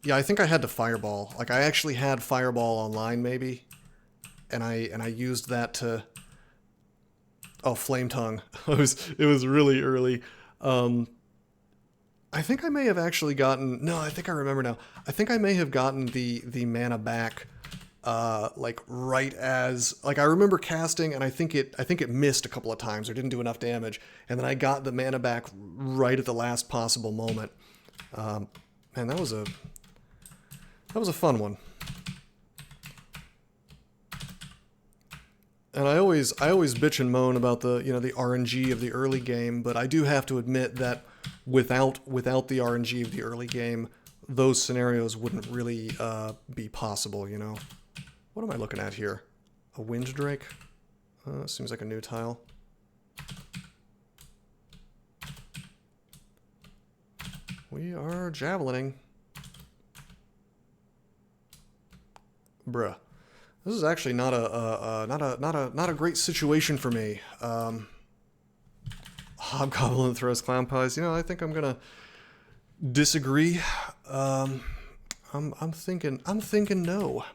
Yeah, I think I had to Fireball. Like, I actually had Fireball online, maybe. And I used that to... Oh, Flame Tongue. It was really early. I think I may have actually gotten... No, I think I remember now. I think I may have gotten the mana back, like, right as... Like, I remember casting, and I think it missed a couple of times, or didn't do enough damage, and then I got the mana back right at the last possible moment. Man, that was a fun one. And I always bitch and moan about the the RNG of the early game, but I do have to admit that without the RNG of the early game, those scenarios wouldn't really be possible, you know. What am I looking at here? A Wind Drake? Seems like a new tile. We are javelining. Bruh. This is actually not a great situation for me. Hobgoblin throws clown pies. You know, I think I'm gonna disagree. I'm thinking no.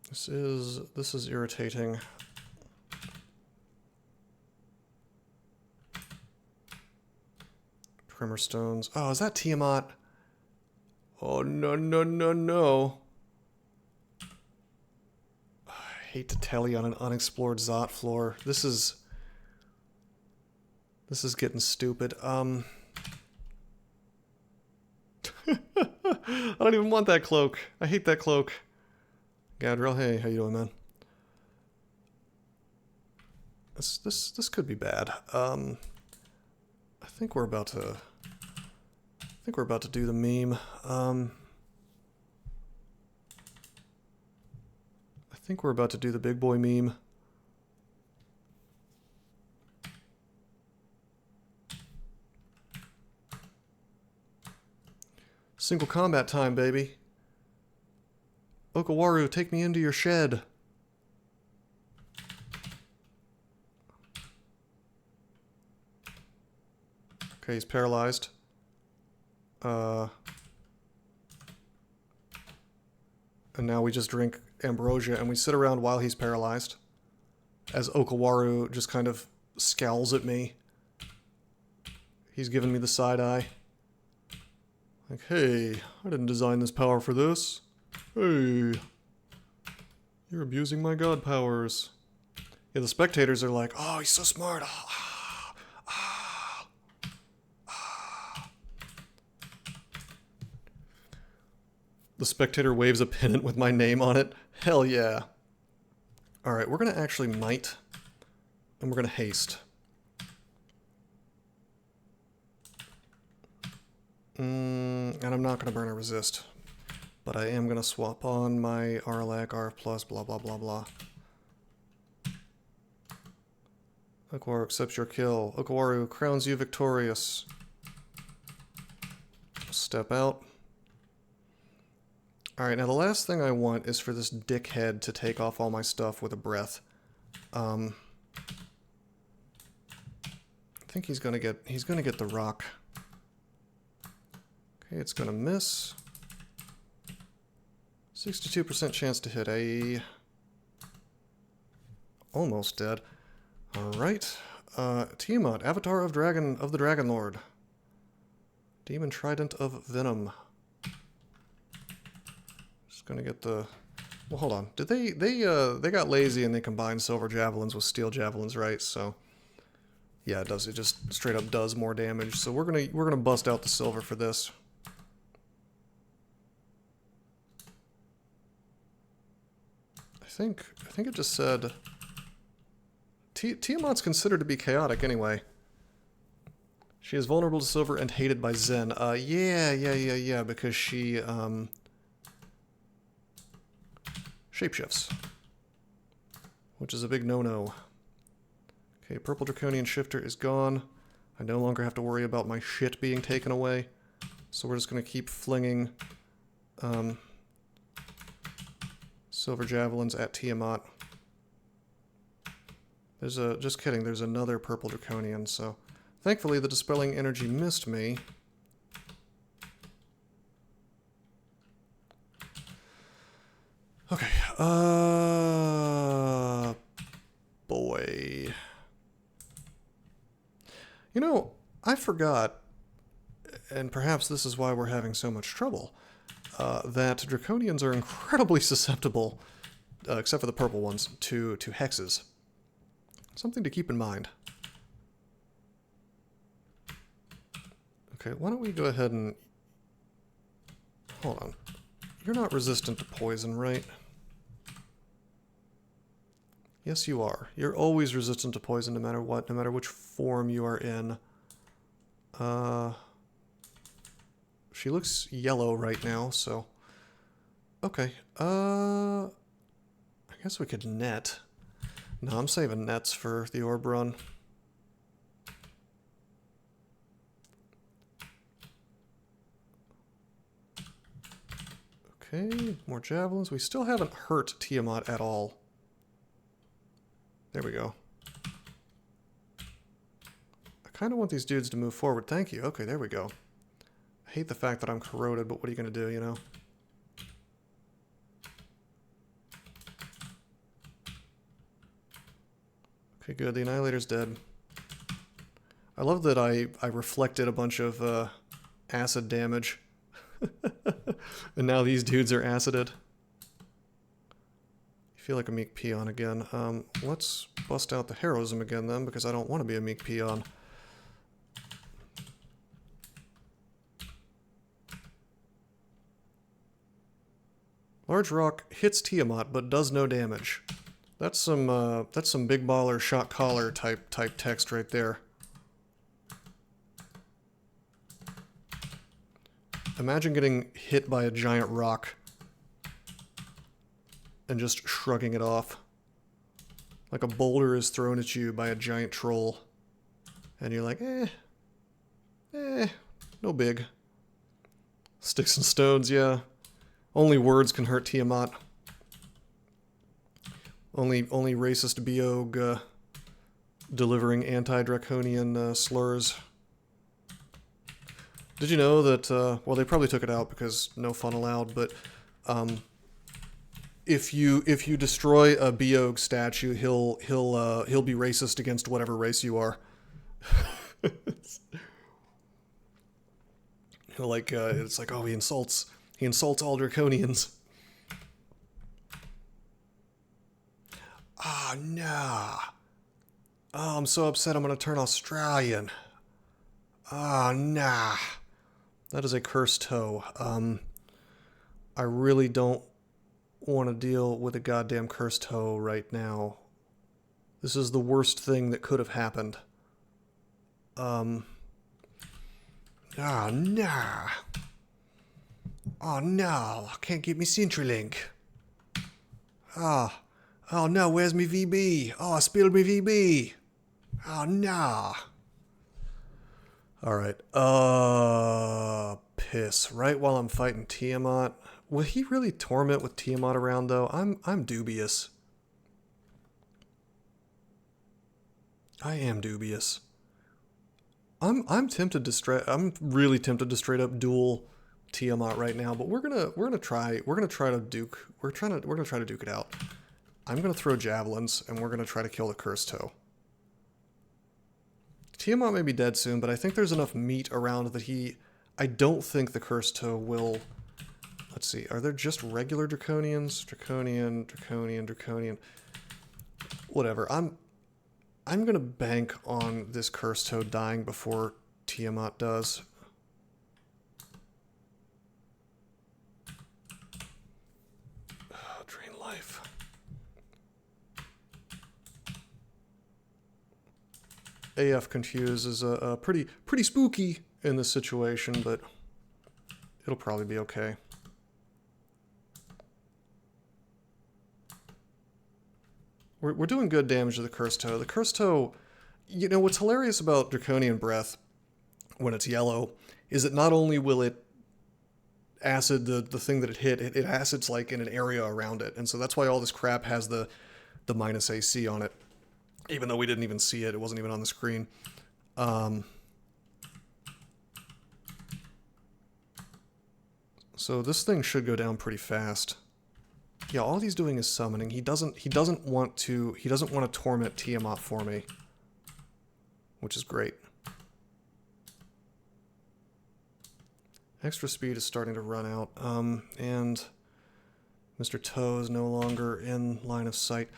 This is irritating. Primer stones. Oh, is that Tiamat? Oh, no, no, no, no. I hate to tell you on an unexplored Zot floor. This is getting stupid. I don't even want that cloak. I hate that cloak. Gadriel, hey, how you doing, man? This could be bad. I think we're about to do the meme. I think we're about to do the big boy meme. Single combat time, baby. Okawaru, take me into your shed. Okay, he's paralyzed. And now we just drink ambrosia and we sit around while he's paralyzed. As Okawaru just kind of scowls at me. He's giving me the side eye. Like, hey, I didn't design this power for this. Hey, you're abusing my god powers. Yeah, the spectators are like, oh, he's so smart. The spectator waves a pennant with my name on it. Hell yeah. Alright, we're going to actually might. And we're going to haste. And I'm not going to burn a resist. But I am going to swap on my RLAC, RF+, blah blah blah blah. Okawaru accepts your kill. Okawaru crowns you victorious. Step out. Alright, now the last thing I want is for this dickhead to take off all my stuff with a breath. I think he's gonna get the rock. Okay, it's gonna miss. 62% chance to hit a... Almost dead. Alright. Tiamat, Avatar of the Dragon Lord. Demon Trident of Venom. Just gonna get the... Well, hold on. Did they got lazy and they combined silver javelins with steel javelins, right? So yeah, it does. It just straight up does more damage. So we're gonna bust out the silver for this. I think it just said Tiamat's considered to be chaotic anyway. She is vulnerable to silver and hated by Zen. Yeah, because she shapeshifts. which is a big no-no. Okay, purple Draconian Shifter is gone. I no longer have to worry about my shit being taken away. So we're just going to keep flinging silver javelins at Tiamat. There's a... just kidding, there's another purple Draconian, so... Thankfully, the Dispelling Energy missed me. Okay, boy. You know, I forgot, and perhaps this is why we're having so much trouble, that Draconians are incredibly susceptible, except for the purple ones, to hexes. Something to keep in mind. Okay, why don't we go ahead and... Hold on. You're not resistant to poison, right? Yes, you are. You're always resistant to poison no matter what, no matter which form you are in. She looks yellow right now, so... Okay, I guess we could net. No, I'm saving nets for the orb run. Okay, more javelins. We still haven't hurt Tiamat at all. There we go. I kind of want these dudes to move forward. Thank you. Okay, there we go. I hate the fact that I'm corroded, but what are you going to do, you know? Okay, good. The Annihilator's dead. I love that I reflected a bunch of acid damage. And now these dudes are acided. I feel like a meek peon again. Let's bust out the heroism again then, because I don't want to be a meek peon. Large rock hits Tiamat, but does no damage. That's some big baller shot caller type text right there. Imagine getting hit by a giant rock and just shrugging it off. Like a boulder is thrown at you by a giant troll. And you're like, no big. Sticks and stones, yeah. Only words can hurt Tiamat. Only racist Biog delivering anti-draconian slurs. Did you know that, well, they probably took it out because no fun allowed, but if you destroy a Biog statue, he'll be racist against whatever race you are. Like it's like, oh, he insults all Draconians. Ah, nah. Oh, I'm so upset I'm gonna turn Australian. Ah, nah. That is a cursed toe. I really don't want to deal with a goddamn cursed toe right now. This is the worst thing that could have happened. Ah, nah. Oh, no. Can't get me Centrelink. Ah. Oh, no. Where's me VB? Oh, I spilled me VB. Oh, nah. Alright, piss. Right while I'm fighting Tiamat. Will he really torment with Tiamat around, though? I'm dubious. I am dubious. I'm tempted to I'm really tempted to straight up duel Tiamat right now, but we're gonna try to duke it out. I'm gonna throw javelins, and we're gonna try to kill the cursed toe. Tiamat may be dead soon, but I think there's enough meat around that I don't think the cursed toe will... Let's see, are there just regular Draconians? Draconian. Whatever, I'm gonna bank on this cursed toe dying before Tiamat does. Drain life. AF Confuse is pretty spooky in this situation, but it'll probably be okay. We're doing good damage to the Cursed Toe. The Cursed Toe, you know, what's hilarious about Draconian Breath when it's yellow is that not only will it acid the thing that it hit, it acids like in an area around it. And so that's why all this crap has the minus AC on it. Even though we didn't even see it, it wasn't even on the screen. So this thing should go down pretty fast. Yeah, all he's doing is summoning. He doesn't want to torment Tiamat for me, which is great. Extra speed is starting to run out, and Mr. Toe is no longer in line of sight.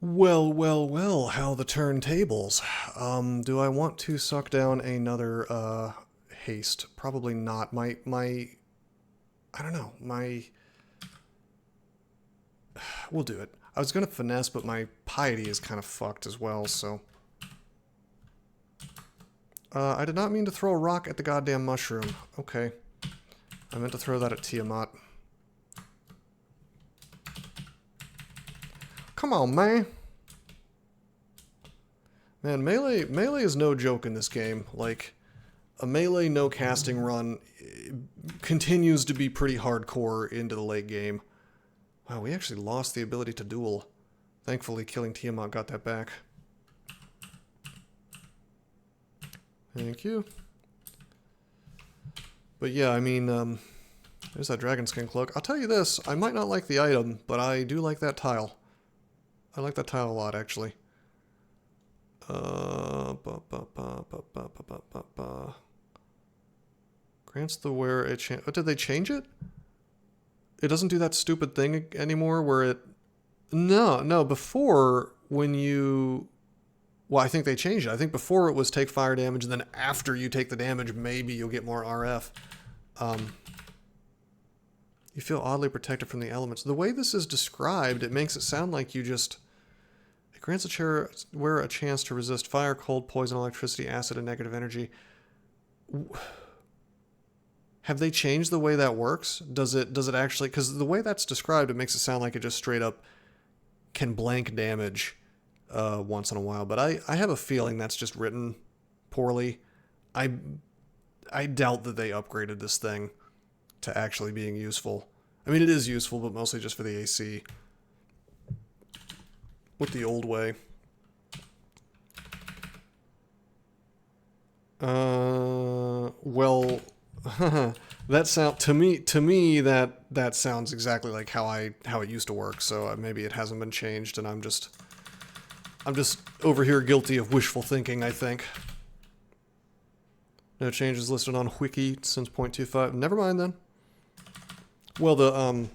Well, well, well, how the turntables. Do I want to suck down another haste? Probably not. I don't know, we'll do it. I was gonna finesse, but my piety is kind of fucked as well, so. I did not mean to throw a rock at the goddamn mushroom. Okay. I meant to throw that at Tiamat. Come on, man. Man, melee is no joke in this game. Like, a melee no casting run continues to be pretty hardcore into the late game. Wow, we actually lost the ability to duel. Thankfully, killing Tiamat got that back. Thank you. But yeah, I mean, there's that dragon skin cloak. I'll tell you this, I might not like the item, but I do like that tile. I like that tile a lot, actually. Grants the wearer a chance. Oh, did they change it? It doesn't do that stupid thing anymore where it... No, before, when you... Well, I think they changed it. I think before it was take fire damage, and then after you take the damage, maybe you'll get more RF. You feel oddly protected from the elements. The way this is described, it makes it sound like you just... It grants a wearer a chance to resist fire, cold, poison, electricity, acid, and negative energy. Have they changed the way that works? Does it actually... Because the way that's described, it makes it sound like it just straight up can blank damage once in a while. But I have a feeling that's just written poorly. I doubt that they upgraded this thing to actually being useful. I mean, it is useful, but mostly just for the AC. With the old way. Well... that sound to me that sounds exactly like how it used to work. So maybe it hasn't been changed, and I'm just over here guilty of wishful thinking, I think. No changes listed on Wiki since 0.25. Never mind then. Well, the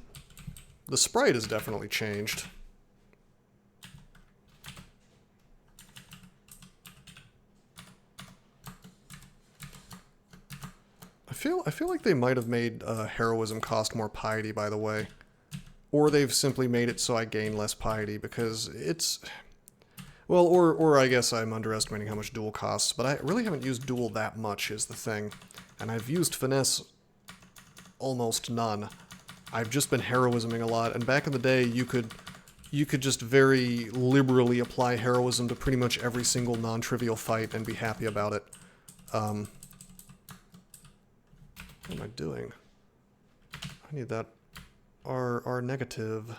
sprite has definitely changed. I feel like they might have made heroism cost more piety, by the way. Or they've simply made it so I gain less piety, because it's... Well, or I guess I'm underestimating how much duel costs, but I really haven't used duel that much, is the thing. And I've used finesse almost none. I've just been heroisming a lot, and back in the day, you could just very liberally apply heroism to pretty much every single non-trivial fight and be happy about it. What am I doing? I need that R negative.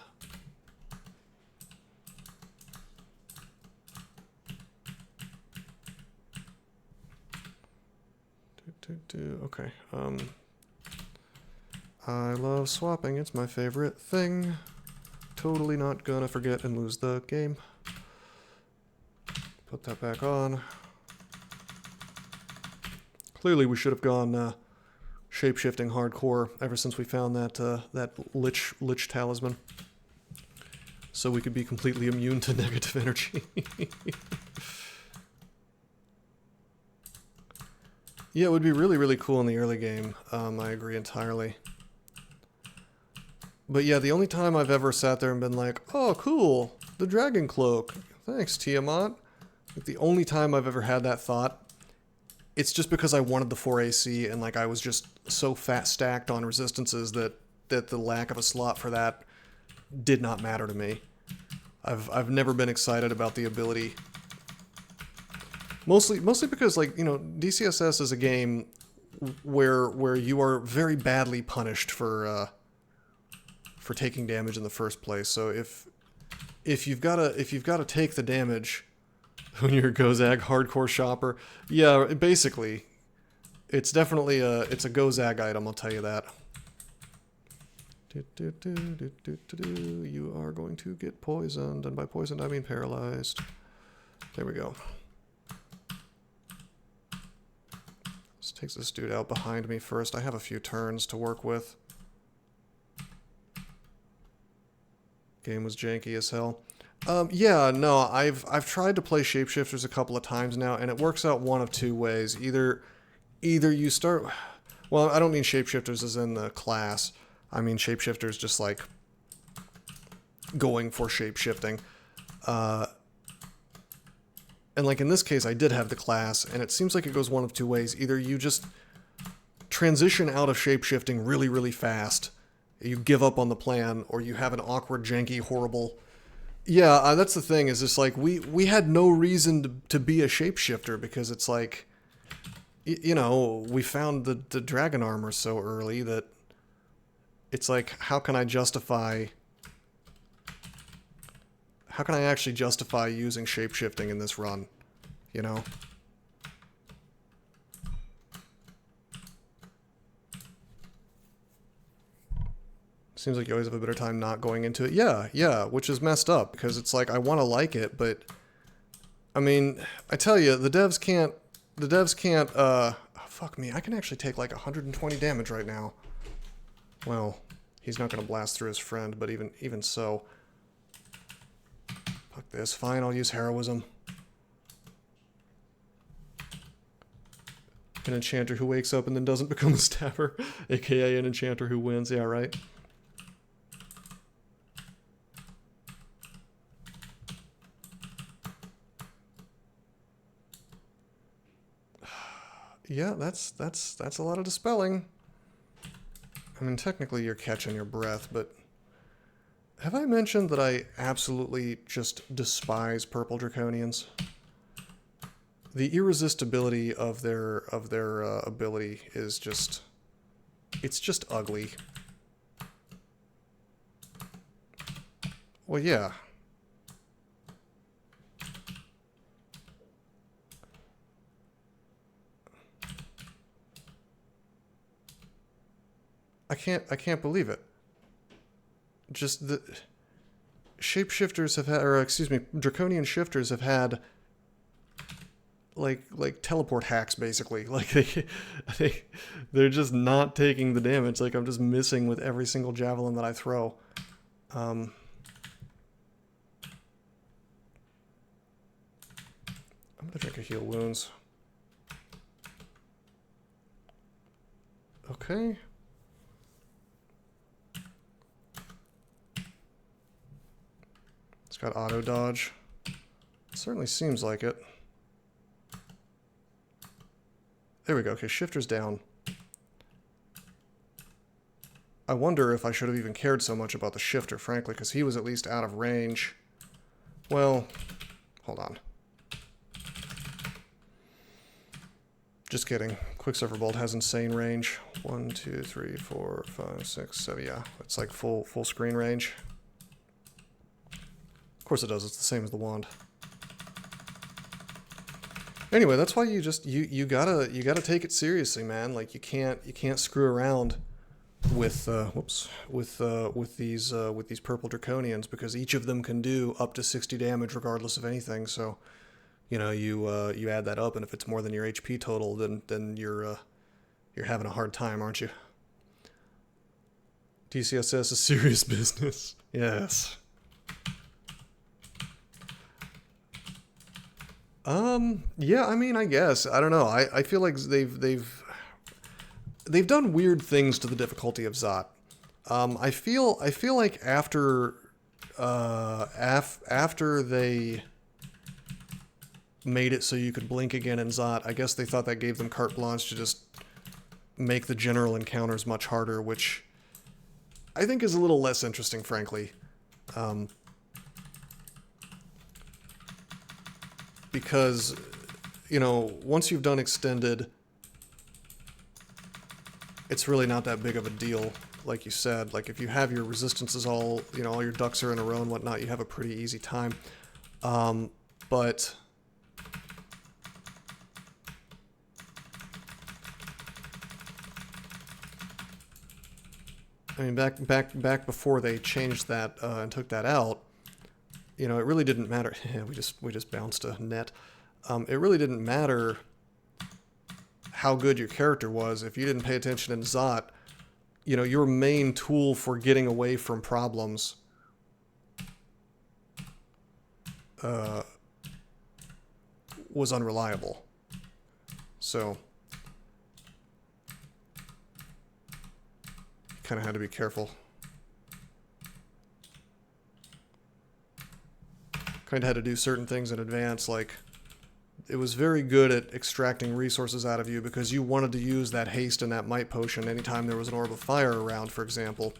Okay. I love swapping. It's my favorite thing. Totally not gonna forget and lose the game. Put that back on. Clearly we should have gone shape-shifting hardcore ever since we found that lich talisman. So we could be completely immune to negative energy. Yeah, it would be really, really cool in the early game. I agree entirely. But yeah, the only time I've ever sat there and been like, oh, cool, the dragon cloak. Thanks, Tiamat. Like, the only time I've ever had that thought, it's just because I wanted the 4 AC, and like I was just so fat stacked on resistances that the lack of a slot for that did not matter to me. I've never been excited about the ability. Mostly because, like, you know, DCSS is a game where you are very badly punished for taking damage in the first place. So if you've gotta take the damage when you're a Gozag hardcore shopper, yeah, basically, it's definitely it's a Gozag item. I'll tell you that. You are going to get poisoned, and by poisoned I mean paralyzed. There we go. This takes this dude out behind me first. I have a few turns to work with. Game was janky as hell. Yeah, no, I've tried to play Shapeshifters a couple of times now, and it works out one of two ways. Either you start... Well, I don't mean Shapeshifters as in the class. I mean Shapeshifters just like going for shapeshifting. And like in this case, I did have the class, and it seems like it goes one of two ways. Either you just transition out of shapeshifting really, really fast, you give up on the plan, or you have an awkward, janky, horrible... Yeah, that's the thing, is just like, we had no reason to be a shapeshifter, because it's like, you know, we found the dragon armor so early that it's like, how can I actually justify using shapeshifting in this run, you know? Seems like you always have a better time not going into it. Yeah, which is messed up, because it's like, I want to like it, but I mean, I tell you, the devs can't, oh, fuck me, I can actually take like 120 damage right now. Well, he's not going to blast through his friend, but even so. Fuck this, fine, I'll use heroism. An enchanter who wakes up and then doesn't become a stabber, aka an enchanter who wins, yeah, right? Yeah, that's a lot of dispelling. I mean, technically you're catching your breath, but have I mentioned that I absolutely just despise purple draconians? The irresistibility of their ability is just, it's just ugly. Well, yeah. I can't believe it. Just the shapeshifters have had, or excuse me, draconian shifters have had like teleport hacks basically. Like they're just not taking the damage. Like I'm just missing with every single javelin that I throw. I'm gonna drink a heal wounds. Okay. It's got auto dodge. It certainly seems like it. There we go. Okay, shifter's down. I wonder if I should have even cared so much about the shifter, frankly, because he was at least out of range. Well, hold on. Just kidding. Quicksilver Bolt has insane range. 1, 2, 3, 4, 5, 6, 7. Yeah, it's like full screen range. Of course it does. It's the same as the wand. Anyway, that's why you just you gotta take it seriously, man. Like you can't screw around with with these purple draconians, because each of them can do up to 60 damage regardless of anything. So, you know, you add that up, and if it's more than your HP total, then you're having a hard time, aren't you? DCSS is serious business. Yes. Yeah, I mean, I guess. I don't know. I feel like they've done weird things to the difficulty of Zot. I feel like after they made it so you could blink again in Zot, I guess they thought that gave them carte blanche to just make the general encounters much harder, which I think is a little less interesting, frankly. because, you know, once you've done extended, it's really not that big of a deal, like you said. Like, if you have your resistances all, you know, all your ducks are in a row and whatnot, you have a pretty easy time. But... I mean, back before they changed that and took that out, you know, it really didn't matter. we just bounced a net. It really didn't matter how good your character was if you didn't pay attention in Zot. You know, your main tool for getting away from problems was unreliable. So kind of had to be careful. Kind of had to do certain things in advance, like it was very good at extracting resources out of you because you wanted to use that haste and that might potion anytime there was an orb of fire around, for example,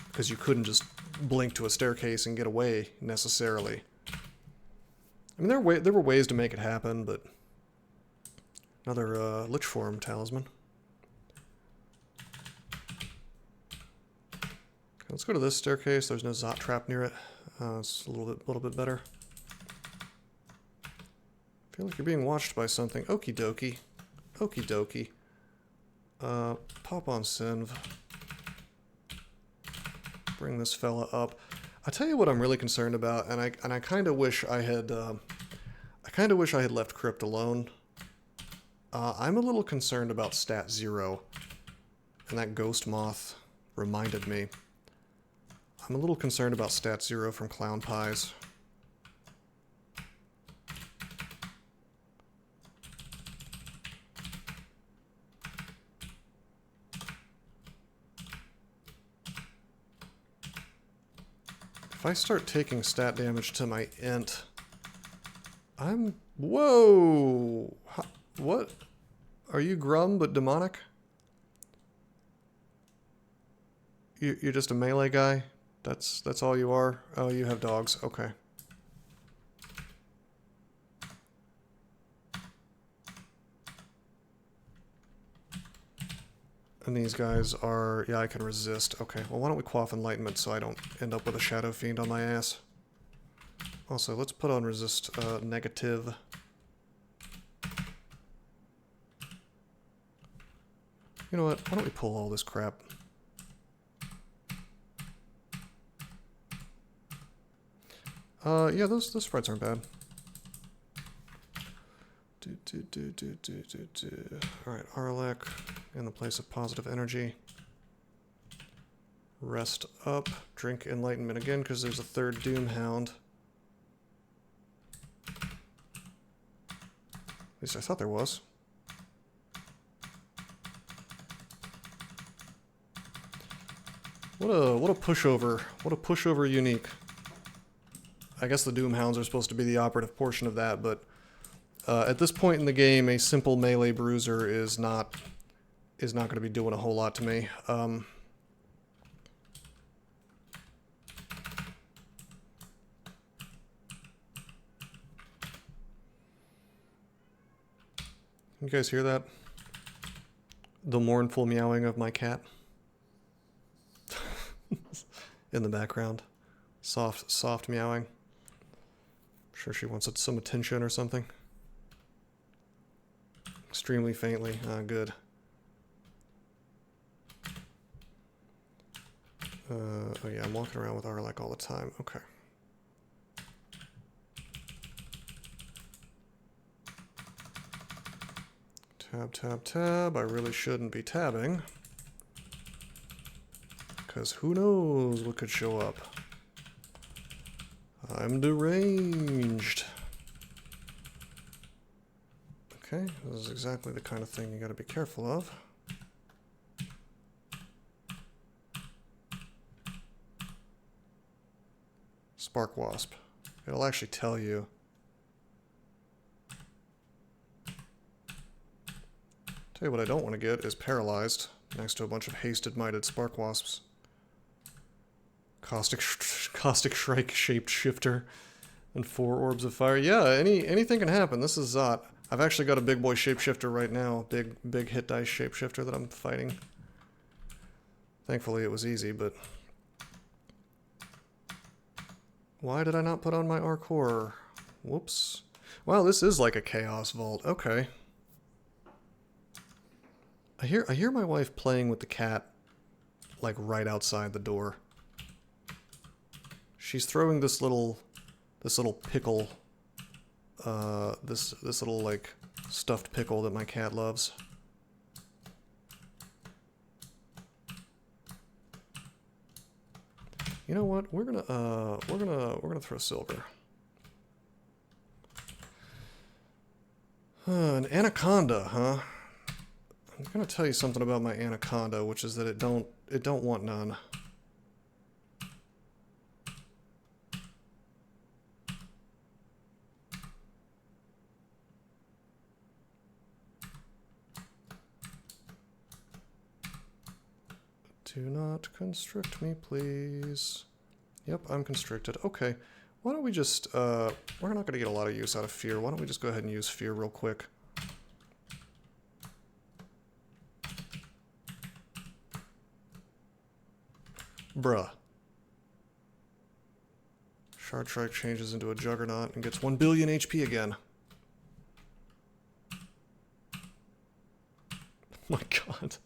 because you couldn't just blink to a staircase and get away necessarily. I mean, there were ways to make it happen, but another Lich Form talisman. Let's go to this staircase. There's no Zot trap near it. It's a little bit better. I feel like you're being watched by something. Okie dokie. Okie dokie. Pop on Sinv. Bring this fella up. I tell you what I'm really concerned about, and I kind of wish I had left Crypt alone. I'm a little concerned about stat 0, and that Ghost Moth reminded me. I'm a little concerned about stat 0 from Clown Pies. If I start taking stat damage to my int, I'm... Whoa! What? Are you Grum but demonic? You're just a melee guy? That's all you are? Oh, you have dogs. Okay. And these guys are... Yeah, I can resist. Okay, well, why don't we quaff Enlightenment so I don't end up with a Shadow Fiend on my ass. Also, let's put on resist negative. You know what? Why don't we pull all this crap? Yeah, those sprites aren't bad. Alright, Arlek in the place of positive energy. Rest up. Drink Enlightenment again because there's a third Doom Hound. At least I thought there was. What a pushover. What a pushover unique. I guess the Doom Hounds are supposed to be the operative portion of that, but at this point in the game, a simple melee bruiser is not going to be doing a whole lot to me. You guys hear that? The mournful meowing of my cat in the background. Soft meowing. I'm sure she wants some attention or something. Extremely faintly. Ah, good. Oh yeah, I'm walking around with Arlek all the time. Okay. Tab, tab, tab. I really shouldn't be tabbing. Because who knows what could show up. I'm deranged. Okay, this is exactly the kind of thing you gotta be careful of. Spark Wasp. It'll actually tell you. Tell you what I don't want to get is paralyzed next to a bunch of hasted minded Spark Wasps. Caustic Shrike Shapeshifter And 4 orbs of fire. Yeah, anything can happen. This is Zot. I've actually got a big boy shapeshifter right now. Big hit dice shapeshifter that I'm fighting. Thankfully it was easy, but... Why did I not put on my arc horror? Whoops. Wow, this is like a chaos vault. Okay. I hear my wife playing with the cat, like right outside the door. She's throwing this little pickle, this little like stuffed pickle that my cat loves. You know what? We're gonna throw silver. An anaconda, huh? I'm gonna tell you something about my anaconda, which is that it don't want none. Do not constrict me, please. Yep, I'm constricted. Okay. Why don't we just, we're not going to get a lot of use out of fear. Why don't we just go ahead and use fear real quick? Bruh. Shard Strike changes into a Juggernaut and gets 1 billion HP again. Oh my god.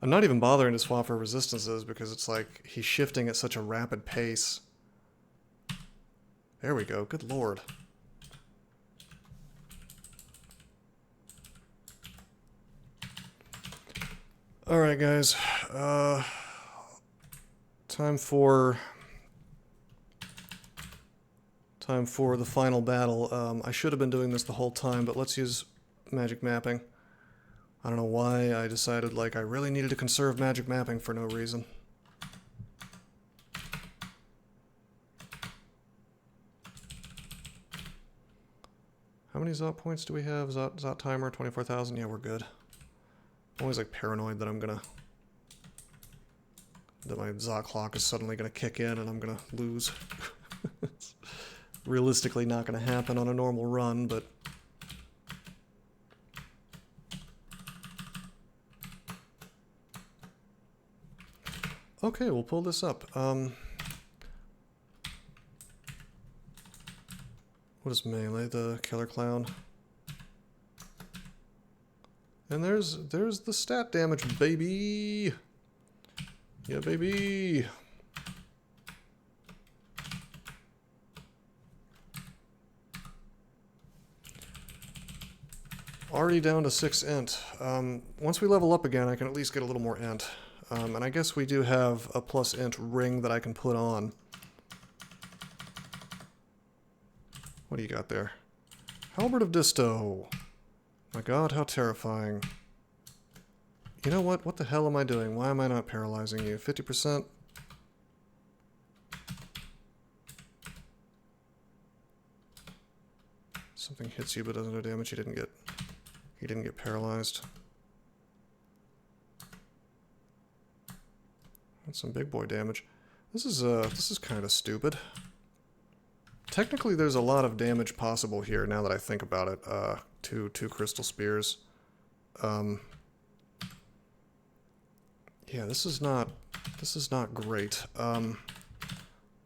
I'm not even bothering to swap for resistances because it's like he's shifting at such a rapid pace. There we go. Good lord. Alright guys. Time for the final battle. I should have been doing this the whole time, but let's use magic mapping. I don't know why I decided like I really needed to conserve magic mapping for no reason. How many Zot points do we have? Zot timer, 24,000? Yeah, we're good. I'm always like paranoid that that my Zot clock is suddenly gonna kick in and I'm gonna lose. It's realistically not gonna happen on a normal run, but... Okay, we'll pull this up. What is melee? The killer clown. And there's the stat damage, baby. Yeah, baby. Already down to 6 int. Once we level up again, I can at least get a little more int. And I guess we do have a plus int ring that I can put on. What do you got there? Halberd of Disto. My god, how terrifying. You know what? What the hell am I doing? Why am I not paralyzing you? 50%? Something hits you but doesn't do damage. He didn't get paralyzed. That's some big boy damage. This is kind of stupid. Technically, there's a lot of damage possible here now that I think about it. Two crystal spears. Yeah, this is not great. I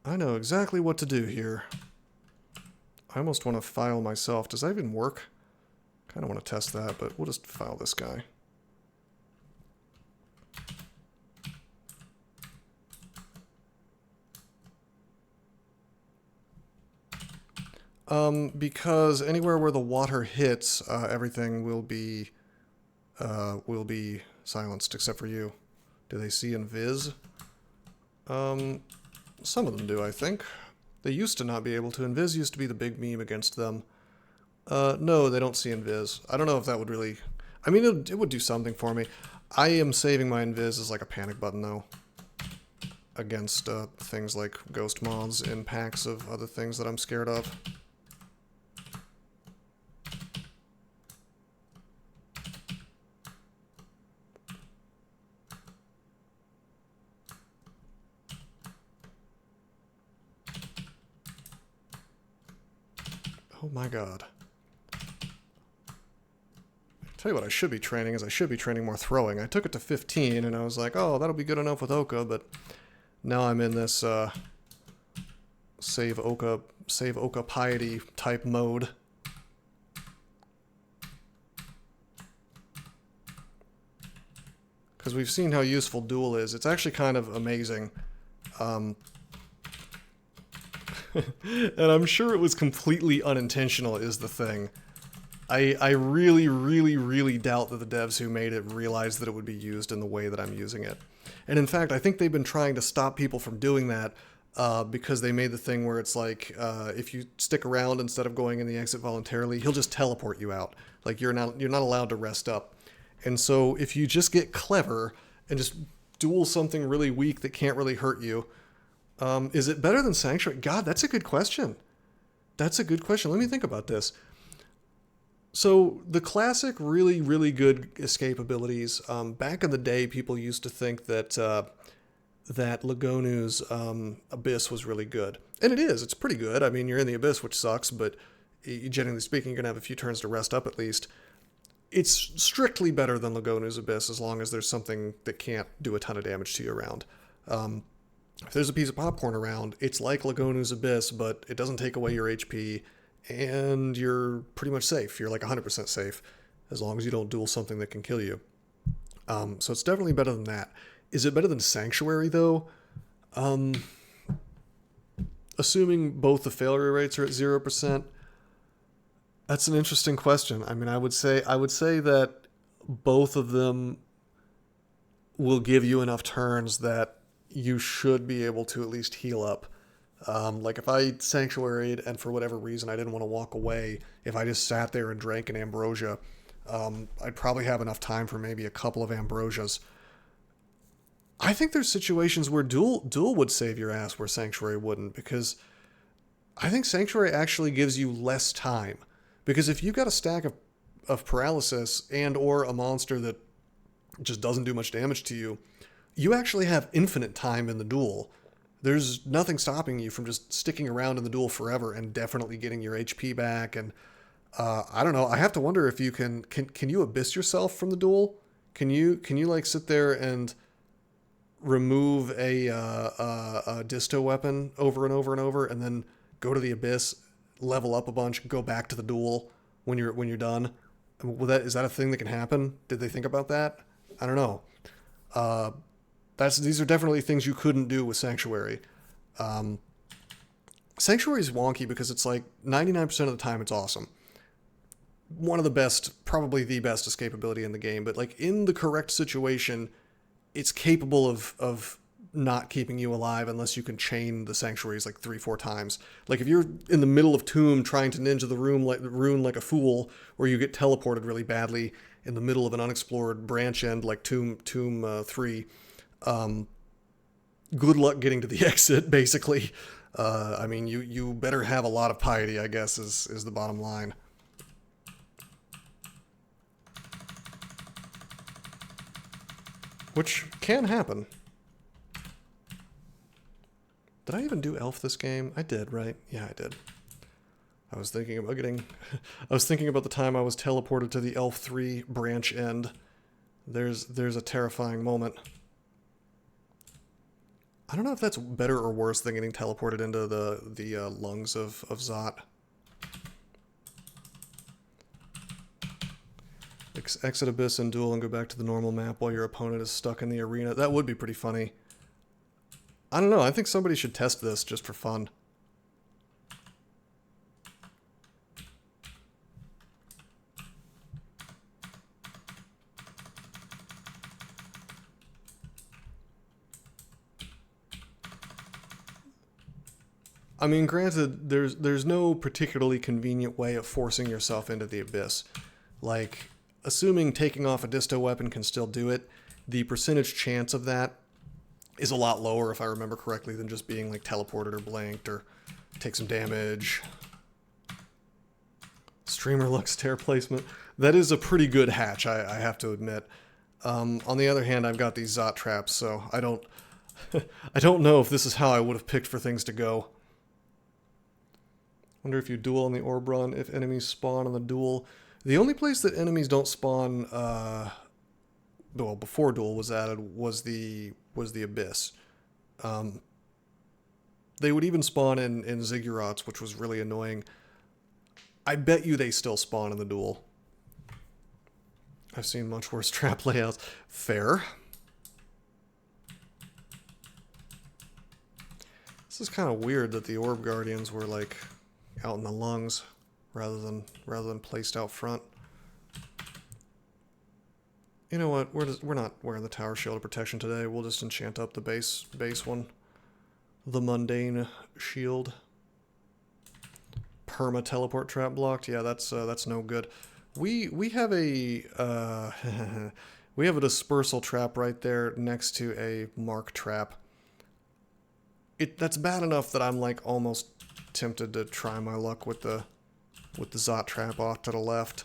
know exactly what to do here. I almost want to file myself. Does that even work? Kind of want to test that, but we'll just file this guy. Because anywhere where the water hits, everything will be silenced except for you. Do they see invis? Some of them do, I think. They used to not be able to. Invis used to be the big meme against them. No, they don't see invis. I don't know if that would really... I mean, it would do something for me. I am saving my invis as like a panic button, though. Against things like ghost moths in packs of other things that I'm scared of. Oh my god. Tell you what I should be training is I should be training more throwing. I took it to 15 and I was like, oh, that'll be good enough with Oka, but now I'm in this save Oka piety type mode. Because we've seen how useful duel is. It's actually kind of amazing. And I'm sure it was completely unintentional is the thing. I really, really, really doubt that the devs who made it realized that it would be used in the way that I'm using it. And in fact, I think they've been trying to stop people from doing that because they made the thing where it's like, if you stick around instead of going in the exit voluntarily, he'll just teleport you out. Like you're not allowed to rest up. And so if you just get clever and just duel something really weak that can't really hurt you, is it better than Sanctuary? God, that's a good question. That's a good question. Let me think about this. So the classic really, really good escape abilities, back in the day, people used to think that that Lagonu's Abyss was really good. And it is. It's pretty good. I mean, you're in the Abyss, which sucks, but generally speaking, you're going to have a few turns to rest up at least. It's strictly better than Lagonu's Abyss as long as there's something that can't do a ton of damage to you around. If there's a piece of popcorn around, it's like Lagonu's Abyss, but it doesn't take away your HP, and you're pretty much safe. You're like 100% safe, as long as you don't duel something that can kill you. So it's definitely better than that. Is it better than Sanctuary, though? Assuming both the failure rates are at 0%, that's an interesting question. I mean, I would say that both of them will give you enough turns that you should be able to at least heal up. Like if I sanctuaried and for whatever reason I didn't want to walk away, if I just sat there and drank an ambrosia, I'd probably have enough time for maybe a couple of ambrosias. I think there's situations where duel would save your ass where Sanctuary wouldn't, because I think Sanctuary actually gives you less time. Because if you've got a stack of paralysis and or a monster that just doesn't do much damage to you, you actually have infinite time in the duel. There's nothing stopping you from just sticking around in the duel forever and definitely getting your HP back. And I don't know. I have to wonder if you can you abyss yourself from the duel? Can you like sit there and remove a disto weapon over and over and over, and then go to the abyss, level up a bunch, go back to the duel when you're done? Is that a thing that can happen? Did they think about that? I don't know. These are definitely things you couldn't do with Sanctuary. Sanctuary is wonky because it's like 99% of the time it's awesome. One of the best, probably the best escape ability in the game, but like in the correct situation, it's capable of not keeping you alive unless you can chain the sanctuaries like 3-4 times. Like if you're in the middle of Tomb trying to ninja the rune like a fool, or you get teleported really badly in the middle of an unexplored branch end like Tomb 3, good luck getting to the exit, basically. I mean, you better have a lot of piety, I guess, is the bottom line. Which can happen. Did I even do elf this game? I did, right? Yeah, I did. I was thinking about the time I was teleported to the elf 3 branch end. There's a terrifying moment. I don't know if that's better or worse than getting teleported into the lungs of Zot. Exit Abyss and duel and go back to the normal map while your opponent is stuck in the arena. That would be pretty funny. I don't know. I think somebody should test this just for fun. I mean, granted, there's no particularly convenient way of forcing yourself into the abyss. Like, assuming taking off a disto weapon can still do it, the percentage chance of that is a lot lower, if I remember correctly, than just being like teleported or blanked or take some damage. Streamer Lux tear placement. That is a pretty good hatch, I have to admit. On the other hand, I've got these Zot traps, so I don't I don't know if this is how I would have picked for things to go. Wonder if you duel on the orb run, if enemies spawn on the duel. The only place that enemies don't spawn, well, before duel was added, was the abyss. They would even spawn in ziggurats, which was really annoying. I bet you they still spawn in the duel. I've seen much worse trap layouts. Fair. This is kind of weird that the orb guardians were like out in the lungs rather than placed out front. You know what? We're not wearing the tower shield of protection today. We'll just enchant up the base one, the mundane shield. Perma teleport trap blocked. Yeah, that's no good. We have a we have a dispersal trap right there next to a mark trap. That's bad enough that I'm like almost tempted to try my luck with the Zot trap off to the left.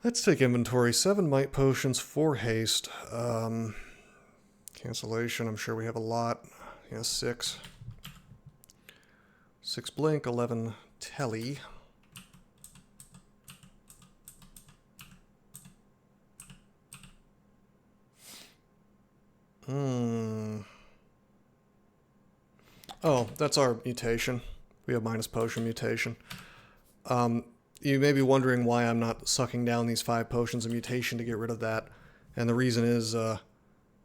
Let's take inventory. 7 might potions, 4 haste. Cancellation, I'm sure we have a lot. Yeah, 6. 6 blink, 11 telly. Oh, that's our mutation. We have minus potion mutation. You may be wondering why I'm not sucking down these 5 potions of mutation to get rid of that. And the reason is,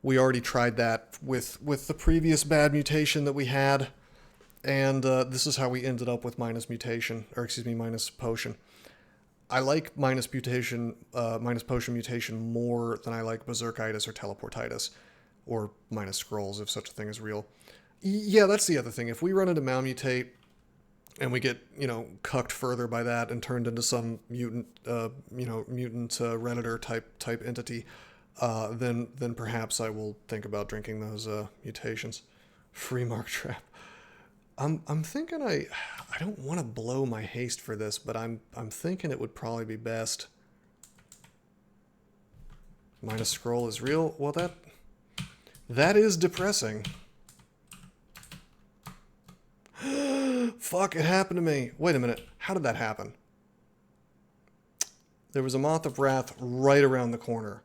we already tried that with the previous bad mutation that we had. And this is how we ended up with minus mutation, or excuse me, minus potion. I like minus potion mutation more than I like berserkitis or teleportitis, or minus scrolls if such a thing is real. Yeah, that's the other thing. If we run into malmutate and we get, cucked further by that and turned into some mutant, Redditor type entity, then perhaps I will think about drinking those mutations. Free mark trap. I'm thinking I don't want to blow my haste for this, but I'm thinking it would probably be best. Minus scroll is real. Well, that is depressing. Fuck, it happened to me. Wait a minute. How did that happen? There was a Moth of Wrath right around the corner.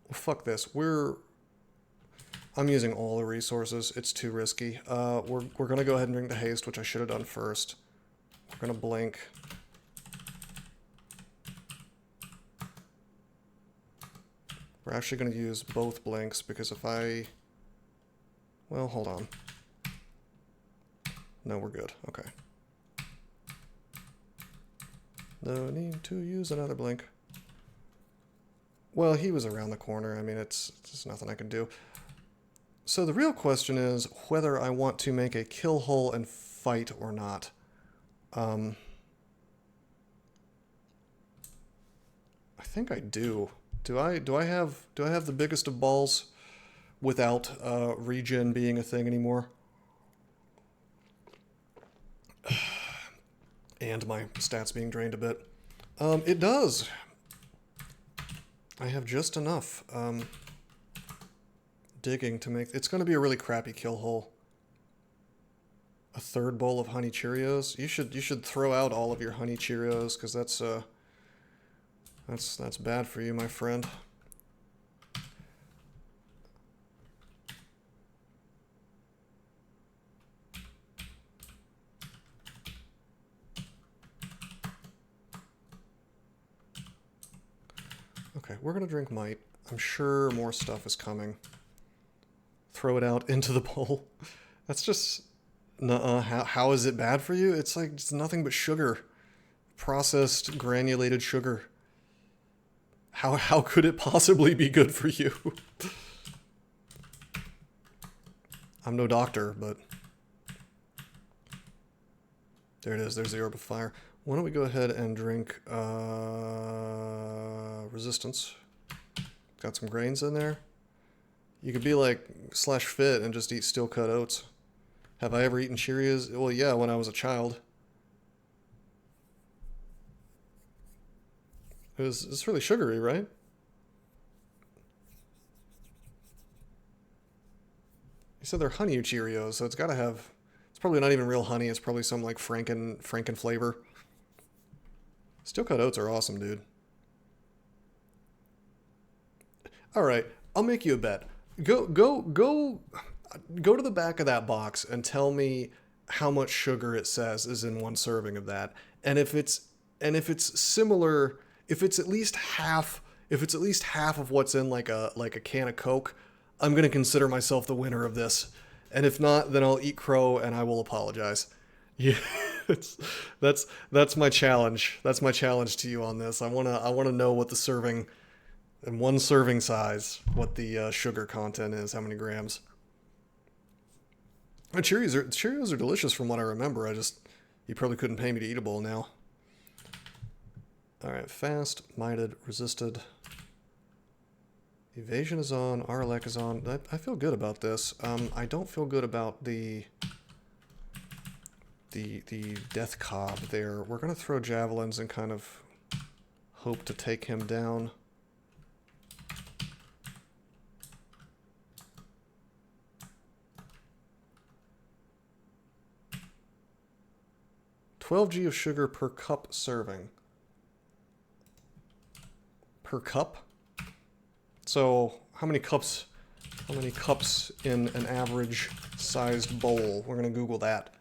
Well, fuck this. I'm using all the resources. It's too risky. We're going to go ahead and drink the haste, which I should have done first. We're going to blink. We're actually going to use both blinks because if I... Well, hold on. No, we're good. Okay. No need to use another blink. Well, he was around the corner. I mean, it's nothing I can do. So the real question is whether I want to make a kill hole and fight or not. I think I do. Do I have the biggest of balls without regen being a thing anymore? And my stats being drained a bit. It does. I have just enough digging to make... It's going to be a really crappy kill hole. A 3rd bowl of honey Cheerios. You should throw out all of your honey Cheerios because that's bad for you, my friend. Okay, we're gonna drink might. I'm sure more stuff is coming. Throw it out into the bowl. That's just... Nuh-uh. How is it bad for you? It's like, it's nothing but sugar. Processed, granulated sugar. How could it possibly be good for you? I'm no doctor, but... There it is. There's the Orb of Fire. Why don't we go ahead and drink Resistance. Got some grains in there. You could be like /fit and just eat steel cut oats. Have I ever eaten Cheerios? Well, yeah, when I was a child. It's really sugary, right? said they're honey Cheerios, so it's got to have... It's probably not even real honey. It's probably some like Franken flavor. Steel cut oats are awesome, dude. All right, I'll make you a bet. Go to the back of that box and tell me how much sugar it says is in one serving of that. And if it's similar, if it's at least half of what's in like a can of Coke, I'm going to consider myself the winner of this. And if not, then I'll eat crow and I will apologize. Yeah, that's my challenge. That's my challenge to you on this. I want to know what the serving, in one serving size, what the sugar content is, how many grams. And Cheerios are delicious from what I remember. You probably couldn't pay me to eat a bowl now. All right, fast, mited, resisted. Evasion is on, Arlec is on. I feel good about this. I don't feel good about the Death Cob there. We're going to throw javelins and kind of hope to take him down. $12G of sugar per cup serving. Per cup? So how many cups in an average sized bowl? We're going to Google that.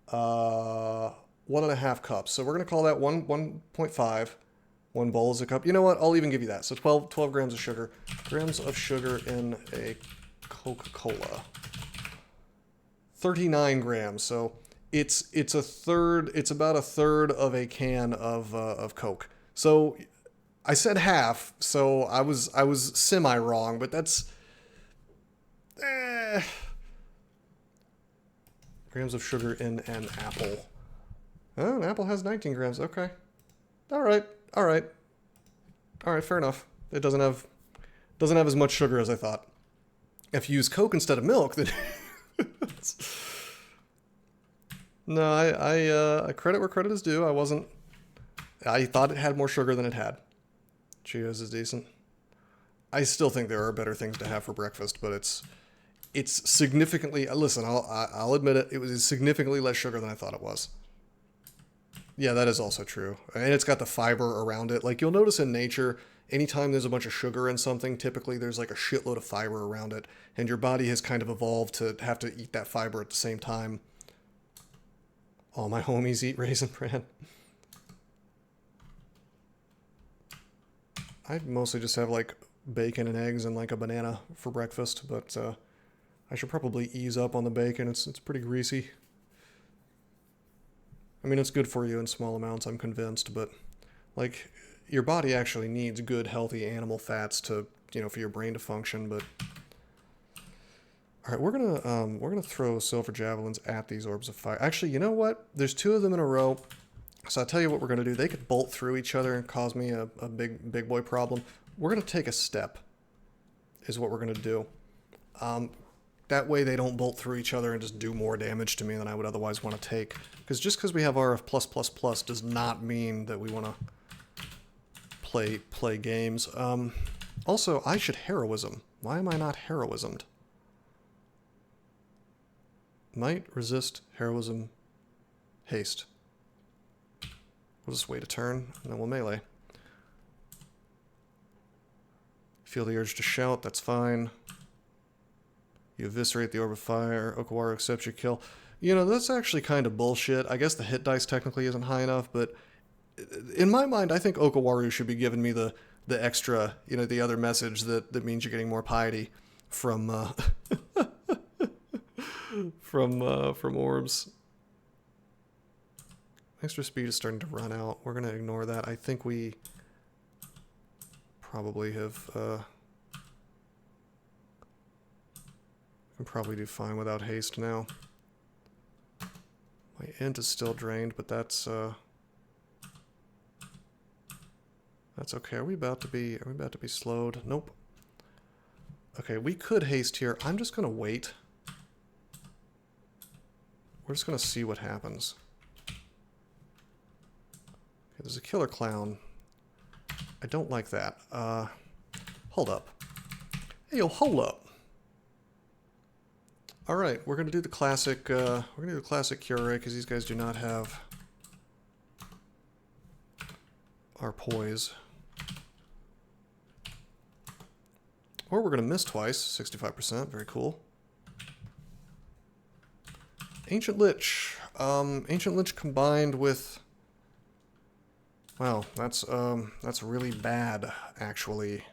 1.5 cups. So we're going to call that 1.5. One bowl is a cup. You know what? I'll even give you that. So 12 grams of sugar. Grams of sugar in a Coca-Cola. 39 grams. So it's about a third of a can of Coke. So I said half, so I was semi-wrong, but that's... Grams of sugar in an apple. Oh, an apple has 19 grams. Okay. All right. Fair enough. It doesn't have as much sugar as I thought. If you use Coke instead of milk, then... No, I credit where credit is due. I thought it had more sugar than it had. Cheerios is decent. I still think there are better things to have for breakfast, but it's significantly... Listen, I'll admit it. It was significantly less sugar than I thought it was. Yeah, that is also true. And it's got the fiber around it. Like, you'll notice in nature, anytime there's a bunch of sugar in something, typically there's like a shitload of fiber around it. And your body has kind of evolved to have to eat that fiber at the same time. All my homies eat Raisin Bran. I mostly just have like bacon and eggs and like a banana for breakfast, but I should probably ease up on the bacon. It's pretty greasy. I mean, it's good for you in small amounts, I'm convinced, but like your body actually needs good, healthy animal fats to, for your brain to function, but all right, we're gonna throw silver javelins at these orbs of fire. Actually, you know what? There's 2 of them in a row. So I'll tell you what we're gonna do. They could bolt through each other and cause me a big boy problem. We're gonna take a step, is what we're gonna do. That way they don't bolt through each other and just do more damage to me than I would otherwise want to take. Because just because we have RF+++ does not mean that we want to play games. Also, I should heroism. Why am I not heroismed? Might, resist, heroism, haste. We'll just wait a turn, and then we'll melee. Feel the urge to shout, that's fine. You eviscerate the orb of fire, Okawaru accepts your kill. That's actually kind of bullshit. I guess the hit dice technically isn't high enough, but in my mind, I think Okawaru should be giving me the extra, the other message that means you're getting more piety from from orbs. Extra speed is starting to run out. We're going to ignore that. I think we probably have... can probably do fine without haste now. My int is still drained, but that's okay. Are we about to be slowed? Nope. Okay, we could haste here. I'm just going to wait. We're just going to see what happens. Okay, there's a killer clown. I don't like that. Hold up. Hey, yo, hold up. All right, we're gonna do the classic. We're gonna do the classic cure because these guys do not have our poise. Or we're gonna miss twice, 65%. Very cool. Ancient Lich. Ancient Lich combined with. Wow, that's really bad, actually.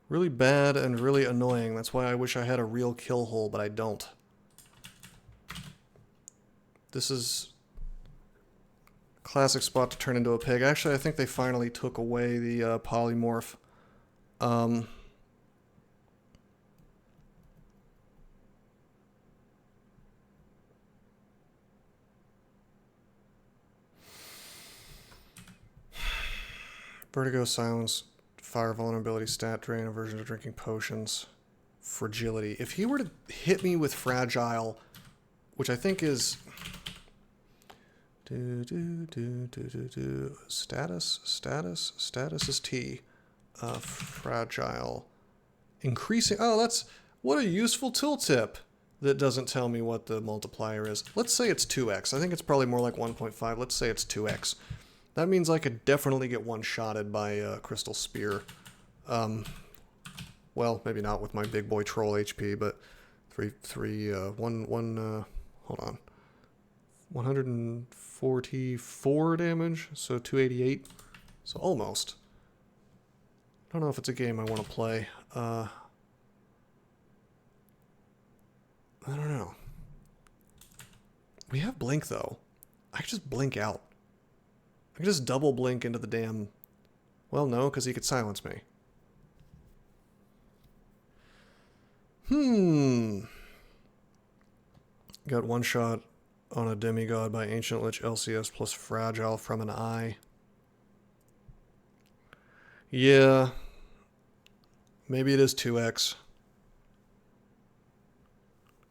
Really bad and really annoying. That's why I wish I had a real kill hole, but I don't. This is a classic spot to turn into a pig. Actually, I think they finally took away the polymorph. Vertigo, silence, fire vulnerability, stat drain, aversion to drinking potions, fragility. If he were to hit me with fragile, which I think is status is T. Fragile. Increasing. Oh, that's what a useful tooltip that doesn't tell me what the multiplier is. Let's say it's 2x. I think it's probably more like 1.5. Let's say it's 2x. That means I could definitely get one-shotted by Crystal Spear. Well, maybe not with my big boy troll HP, but hold on. 144 damage, so 288. So almost. I don't know if it's a game I want to play. I don't know. We have blink, though. I could just blink out. I could just double blink into the damn... Well, no, because he could silence me. Got one shot on a demigod by Ancient Lich LCS plus Fragile from an eye. Yeah. Maybe it is 2x.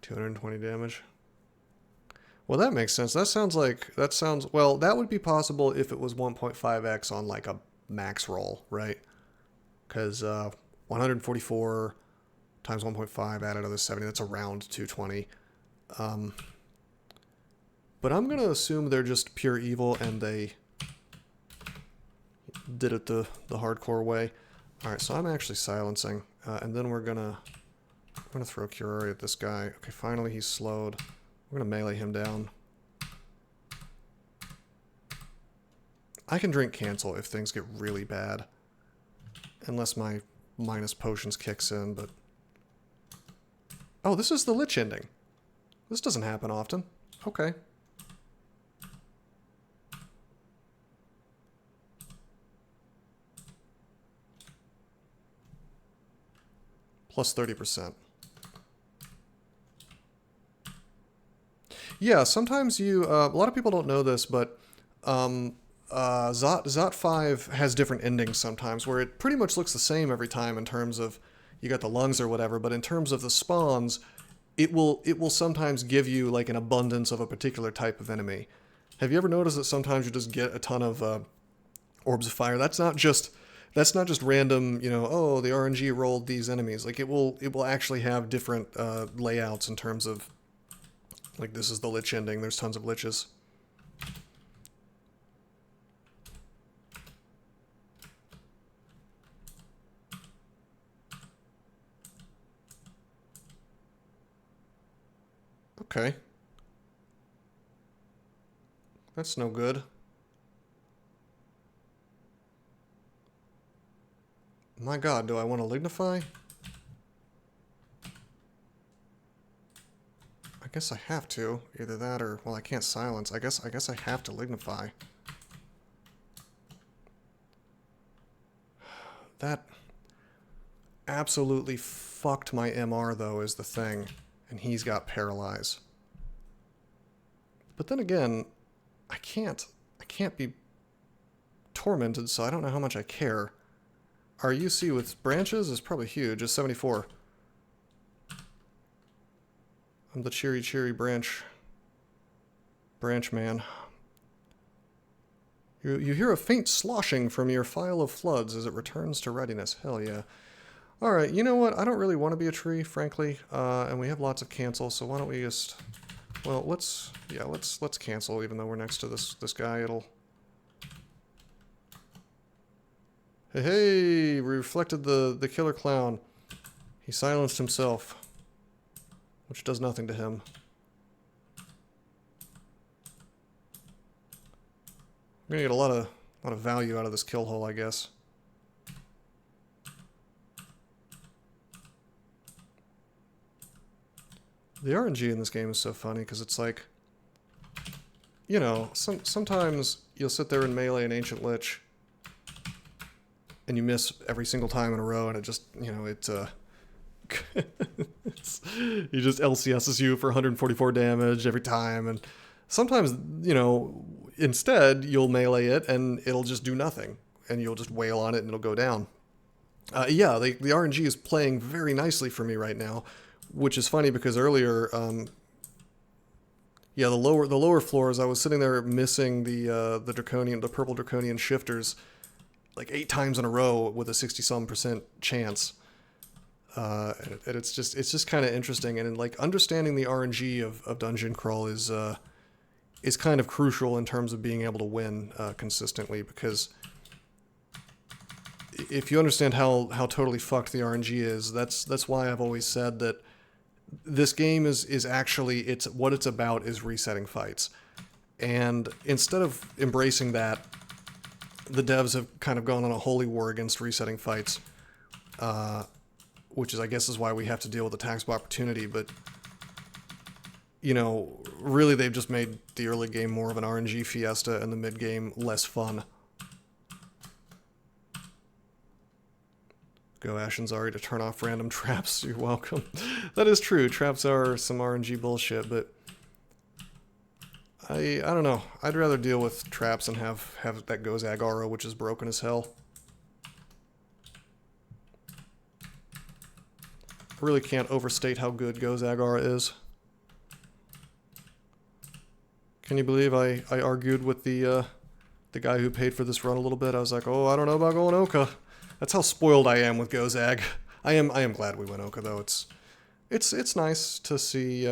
220 damage. Well, that makes sense. That sounds... Well, that would be possible if it was 1.5x on like a max roll, right? Because 144 times 1.5 add another 70. That's around 220. But I'm going to assume they're just pure evil and they did it the hardcore way. Alright, so I'm actually silencing. And then I'm going to throw Curare at this guy. Okay, finally he's slowed. We're going to melee him down. I can drink cancel if things get really bad. Unless my minus potions kicks in, but... Oh, this is the Lich ending. This doesn't happen often. Okay. Plus 30%. Yeah, sometimes you... a lot of people don't know this, but Zot 5 has different endings sometimes, where it pretty much looks the same every time in terms of you got the lungs or whatever, but in terms of the spawns, it will sometimes give you like an abundance of a particular type of enemy. Have you ever noticed that sometimes you just get a ton of orbs of fire? That's not just random, you know, oh, the RNG rolled these enemies. Like it will actually have different layouts in terms of, like, this is the Lich ending. There's tons of Liches. Okay. That's no good. My god, do I want to lignify? I guess I have to. Either that or... Well, I can't silence. I guess I have to lignify. That absolutely fucked my MR, though, is the thing. And he's got paralyze. But then again, I can't be tormented, so I don't know how much I care. Our UC with branches is probably huge. It's 74. I'm the cheery branch man. You hear a faint sloshing from your file of floods as it returns to readiness. Hell yeah. Alright, you know what? I don't really want to be a tree, frankly. And we have lots of cancel, so why don't we just... Well, let's cancel, even though we're next to this guy. It'll... Hey, hey! We reflected the killer clown. He silenced himself, which does nothing to him. I'm gonna get a lot of value out of this kill hole, I guess. The RNG in this game is so funny because it's like, you know, sometimes you'll sit there and melee an Ancient Lich and you miss every single time in a row, and it just, you know, he just LCSs you for 144 damage every time, and sometimes, you know, instead you'll melee it and it'll just do nothing, and you'll just wail on it and it'll go down. Yeah, the RNG is playing very nicely for me right now, which is funny because earlier, yeah, the lower floors, I was sitting there missing the purple draconian shifters like 8 times in a row with a 60-some% chance. And it's just kind of interesting, and like understanding the RNG of dungeon crawl is kind of crucial in terms of being able to win consistently, because if you understand how totally fucked the RNG is, that's why I've always said that this game is actually, what it's about is resetting fights. And instead of embracing that, the devs have kind of gone on a holy war against resetting fights, which is, I guess, is why we have to deal with the tax of opportunity. But, you know, really they've just made the early game more of an RNG fiesta and the mid game less fun. Go Ashen's-Ari to turn off random traps. You're welcome. That is true. Traps are some RNG bullshit, but I don't know. I'd rather deal with traps and have that Gozag aura, which is broken as hell. I really can't overstate how good Gozag aura is. Can you believe I argued with the guy who paid for this run a little bit? I was like, oh, I don't know about going Oka. That's how spoiled I am with Gozag. I am glad we went Oka, though. It's nice to see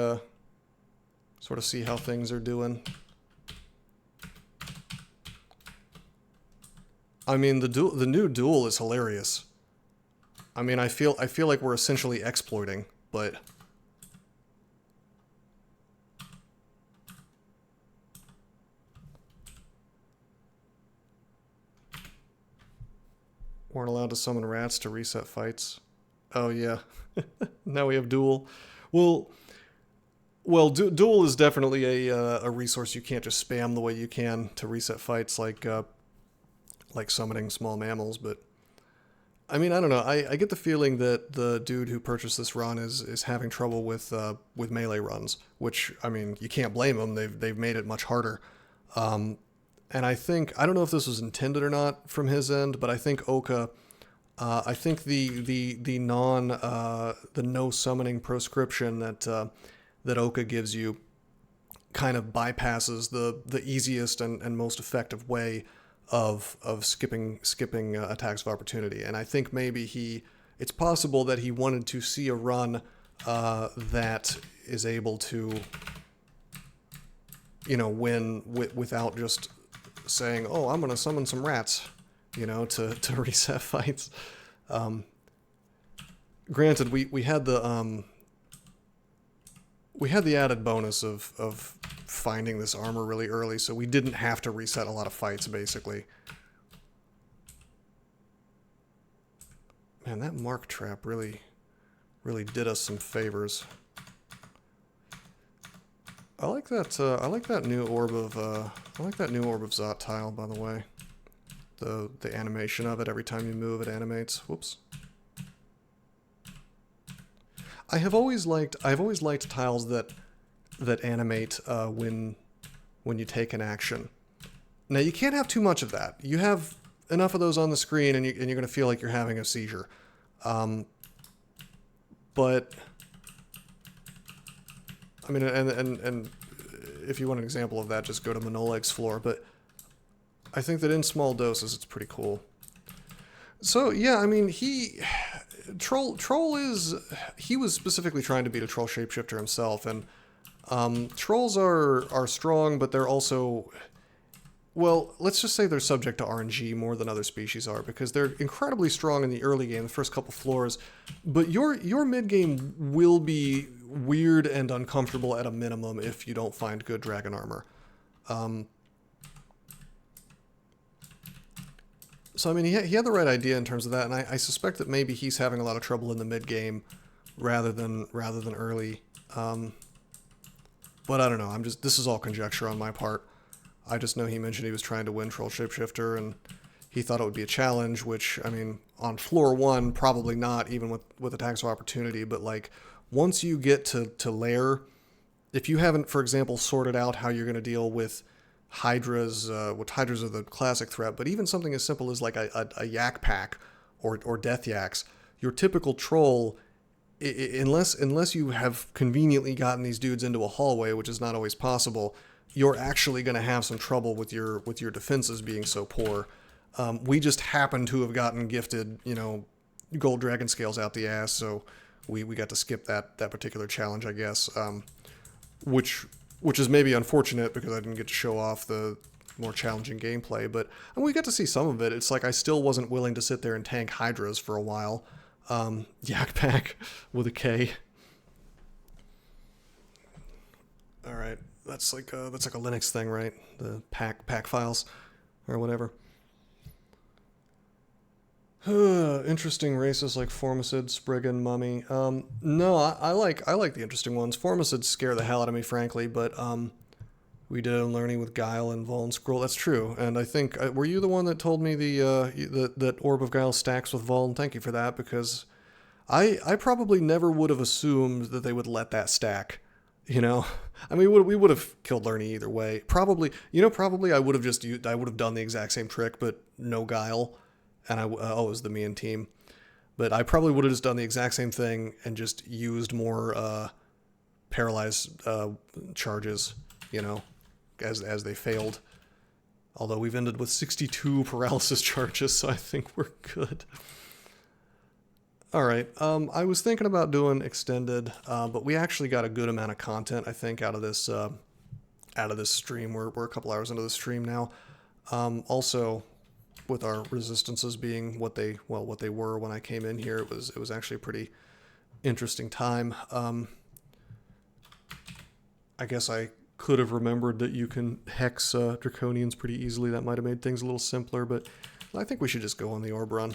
sort of see how things are doing. I mean, the new duel is hilarious. I mean, I feel like we're essentially exploiting, but weren't allowed to summon rats to reset fights. Oh yeah, now we have duel. Well, duel is definitely a resource you can't just spam the way you can to reset fights, like summoning small mammals. But I mean, I don't know. I get the feeling that the dude who purchased this run is having trouble with melee runs, which, I mean, you can't blame them. They've made it much harder. And I don't know if this was intended or not from his end, but I think Oka, I think the no summoning proscription that Oka gives you kind of bypasses the easiest and most effective way of skipping attacks of opportunity. And I think maybe it's possible that he wanted to see a run that is able to, you know, win without just saying, oh, I'm going to summon some rats, you know, to reset fights. Granted, we had the added bonus of finding this armor really early, so we didn't have to reset a lot of fights, basically. Man, that mark trap really did us some favors. I like that new orb of Zot tile, by the way. The animation of it, every time you move it animates. Whoops. I've always liked tiles that animate when you take an action. Now you can't have too much of that. You have enough of those on the screen and you're going to feel like you're having a seizure. But I mean, and if you want an example of that, just go to Manoleg's floor. But I think that in small doses, it's pretty cool. So yeah, I mean, Troll is... He was specifically trying to beat a Troll Shapeshifter himself, and trolls are strong, but they're also... Well, let's just say they're subject to RNG more than other species are, because they're incredibly strong in the early game, the first couple floors, but your mid-game will be weird and uncomfortable at a minimum if you don't find good dragon armor. So, I mean, he had the right idea in terms of that, and I suspect that maybe he's having a lot of trouble in the mid-game rather than early. But I don't know, this is all conjecture on my part. I just know he mentioned he was trying to win Troll Shapeshifter, and he thought it would be a challenge, which, I mean, on floor 1, probably not, even with attacks of opportunity, but, like, once you get to lair, if you haven't, for example, sorted out how you're going to deal with Hydras, which Hydras are the classic threat, but even something as simple as, like, a yak pack or death yaks, your typical troll, unless you have conveniently gotten these dudes into a hallway, which is not always possible, you're actually going to have some trouble with your defenses being so poor. We just happen to have gotten gifted, you know, gold dragon scales out the ass, so we got to skip that particular challenge, I guess. Which is maybe unfortunate because I didn't get to show off the more challenging gameplay, but and we got to see some of it. It's like I still wasn't willing to sit there and tank Hydras for a while. Yak Pack with a K. All right. That's like a Linux thing, right? The pack files or whatever. Interesting races like Formicid, Spriggan, Mummy. No, I like the interesting ones. Formicids scare the hell out of me, frankly, but we did Unlearning with Guile and Vol and Scroll. That's true, and I think were you the one that told me that Orb of Guile stacks with Vol? And thank you for that, because I probably never would have assumed that they would let that stack. You know, I mean, we would have killed Lerny either way. Probably I would have done the exact same trick, but no Guile, and it was the me and team. But I probably would have just done the exact same thing and just used more paralyzed charges, you know, as they failed. Although we've ended with 62 paralysis charges, so I think we're good. All right, I was thinking about doing extended, but we actually got a good amount of content, I think, out of this stream. We're a couple hours into the stream now. Also, with our resistances being what they were when I came in here, it was actually a pretty interesting time. I guess I could have remembered that you can hex Draconians pretty easily. That might have made things a little simpler, but I think we should just go on the orb run.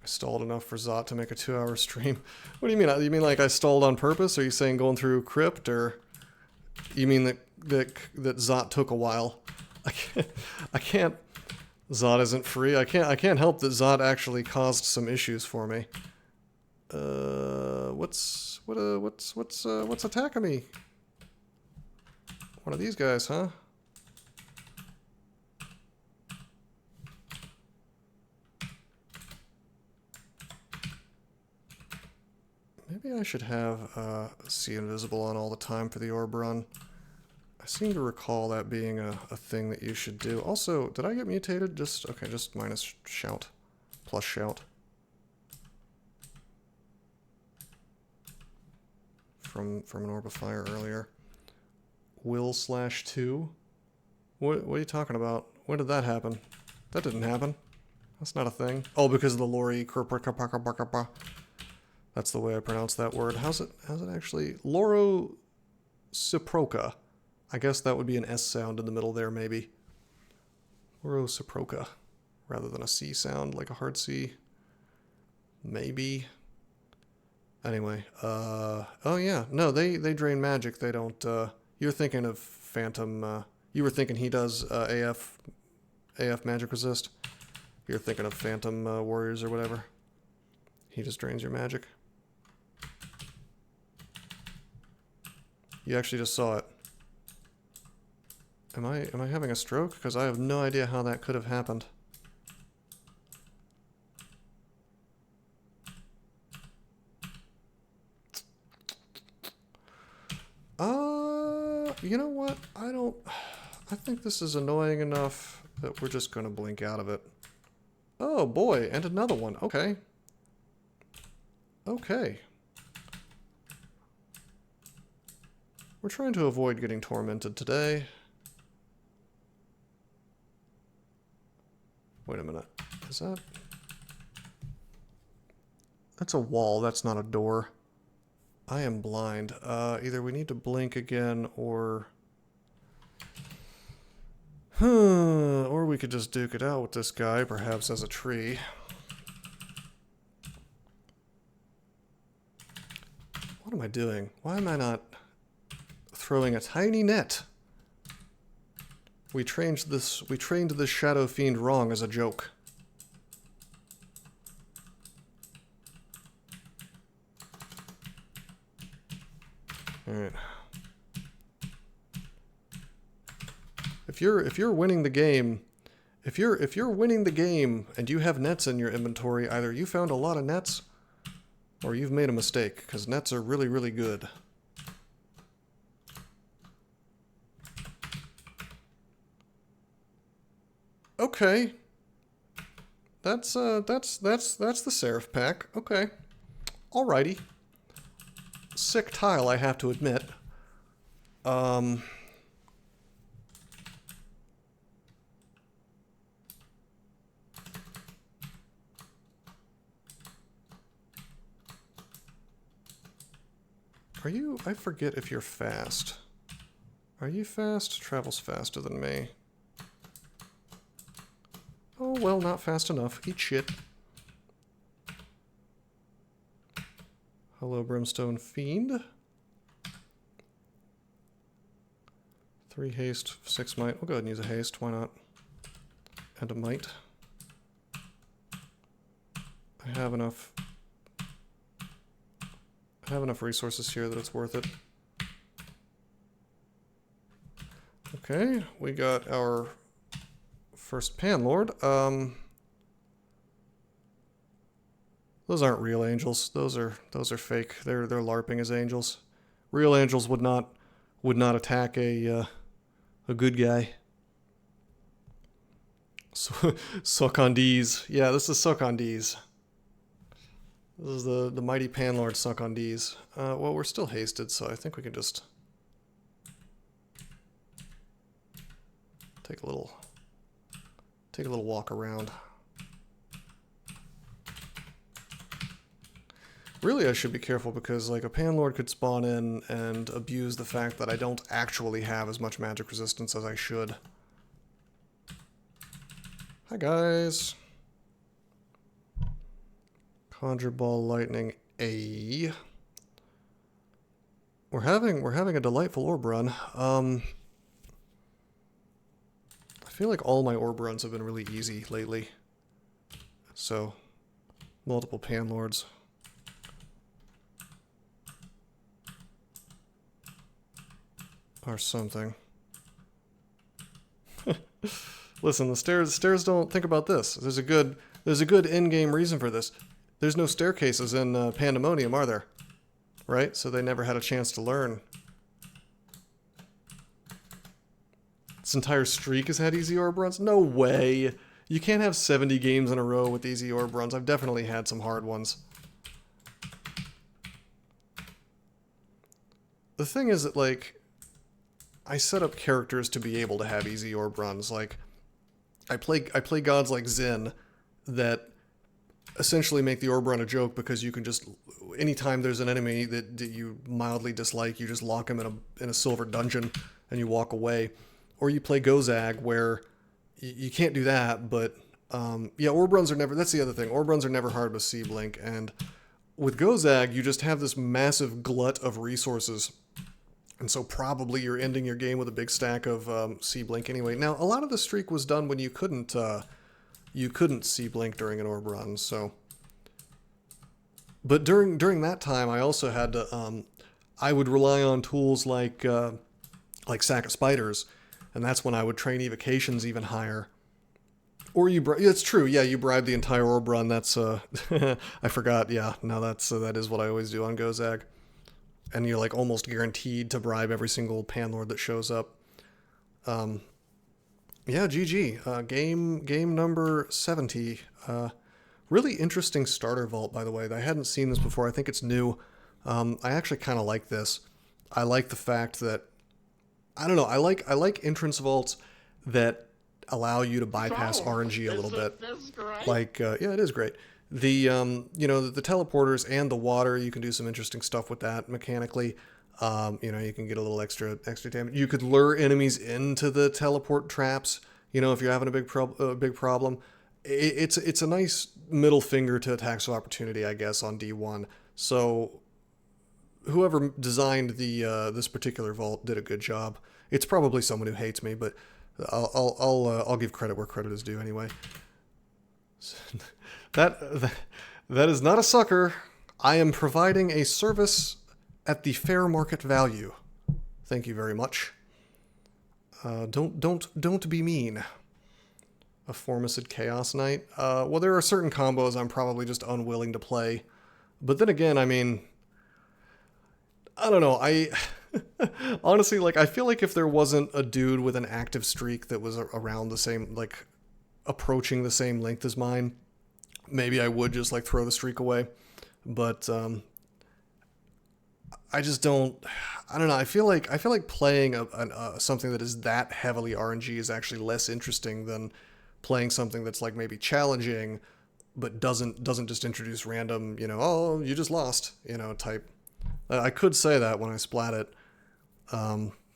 I stalled enough for Zot to make a 2-hour stream. What do you mean? You mean like I stalled on purpose? Are you saying going through Crypt, or you mean that Zot took a while? I can't. Zot isn't free. I can't help that Zot actually caused some issues for me. What's attacking me? One of these guys, huh? Maybe I should have See Invisible on all the time for the orb run. I seem to recall that being a thing that you should do. Also, did I get mutated? Just minus shout. Plus shout. From an orb of fire earlier. Will/2? What are you talking about? When did that happen? That didn't happen. That's not a thing. Oh, because of the Lori. That's the way I pronounce that word. How's it actually? Loro Ciproca. I guess that would be an S sound in the middle there, maybe. Loro Ciproca. Rather than a C sound, like a hard C. Maybe. Anyway, oh yeah, no, they drain magic. They don't, you're thinking of Phantom, you were thinking he does AF magic resist. You're thinking of Phantom Warriors or whatever. He just drains your magic. You actually just saw it. Am I having a stroke? Because I have no idea how that could have happened. You know what? I I think this is annoying enough that we're just going to blink out of it. Oh boy, and another one. Okay. Okay. We're trying to avoid getting tormented today. Wait a minute. Is that... That's a wall, that's not a door. I am blind. Either we need to blink again or... or we could just duke it out with this guy, perhaps as a tree. What am I doing? Why am I not throwing a tiny net? We trained this Shadow Fiend wrong as a joke. Alright. If you're winning the game, if you're winning the game and you have nets in your inventory, either you found a lot of nets or you've made a mistake, because nets are really, really good. Okay. That's the Seraph pack. Okay. Alrighty. Sick tile, I have to admit. Are you... I forget if you're fast. Are you fast? Travels faster than me. Oh, well, not fast enough. Eat shit. Hello, Brimstone Fiend. 3 haste, 6 might. We'll go ahead and use a haste. Why not? And a might. I have enough resources here that it's worth it. Okay, we got our first Panlord. Those aren't real angels. Those are fake. They're LARPing as angels. Real angels would not attack a good guy. So, Succondees. Yeah, this is Succondees. This is the mighty Panlord Succondees. Well, we're still hasted, so I think we can just take a little walk around. Really, I should be careful because, like, a Panlord could spawn in and abuse the fact that I don't actually have as much magic resistance as I should. Hi, guys. Conjure Ball Lightning A. We're having a delightful orb run. I feel like all my orb runs have been really easy lately. So, multiple Panlords. Or something. Listen, the stairs don't think about this. There's a good in-game reason for this. There's no staircases in Pandemonium, are there? Right? So they never had a chance to learn. This entire streak has had easy orb runs? No way! You can't have 70 games in a row with easy orb runs. I've definitely had some hard ones. The thing is that, like, I set up characters to be able to have easy orb runs. Like, I play gods like Zin that essentially make the orb run a joke because you can just, anytime there's an enemy that you mildly dislike, you just lock him in a silver dungeon and you walk away. Or you play Gozag where you can't do that, but yeah, orb runs are never, that's the other thing, orb runs are never hard with C-Blink, and with Gozag you just have this massive glut of resources. And so probably you're ending your game with a big stack of C-Blink anyway. Now, a lot of the streak was done when you couldn't C-Blink during an orb run, so... But during that time, I also had to... I would rely on tools like Sack of Spiders, and that's when I would train evocations even higher. Or it's true, yeah, you bribe the entire orb run, that's... I forgot, yeah, no, that is what I always do on Gozag. And you're like almost guaranteed to bribe every single Panlord that shows up. Yeah, GG. Game number 70. Really interesting starter vault, by the way. I hadn't seen this before. I think it's new. I actually kind of like this. I like the fact that I don't know. I like entrance vaults that allow you to bypass RNG a little bit. Like yeah, it is great. The the teleporters and the water, you can do some interesting stuff with that mechanically. You can get a little extra damage. You could lure enemies into the teleport traps. If you're having a big problem, it's a nice middle finger to attacks of opportunity, I guess, on D1. So whoever designed the this particular vault did a good job. It's probably someone who hates me, but I'll give credit where credit is due anyway. that is not a sucker. I am providing a service at the fair market value. Thank you very much. Don't be mean. A Formicid Chaos Knight. Well, there are certain combos I'm probably just unwilling to play. But then again, I mean, I don't know. I honestly, I feel like if there wasn't a dude with an active streak that was around the same, approaching the same length as mine, maybe I would just throw the streak away. But I just don't. I don't know. I feel like playing something that is that heavily RNG is actually less interesting than playing something that's maybe challenging, but doesn't just introduce random, oh, you just lost, type. I could say that when I splat it.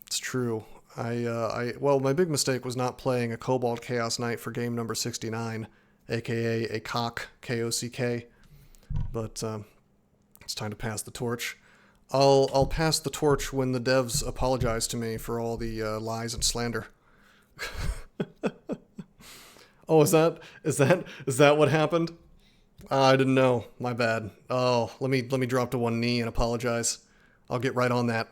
It's true. Well, my big mistake was not playing a Cobalt Chaos Knight for game number 69, aka a cock, K-O-C-K. But it's time to pass the torch. I'll pass the torch when the devs apologize to me for all the lies and slander. Oh, is that what happened? I didn't know. My bad. Oh, let me drop to one knee and apologize. I'll get right on that.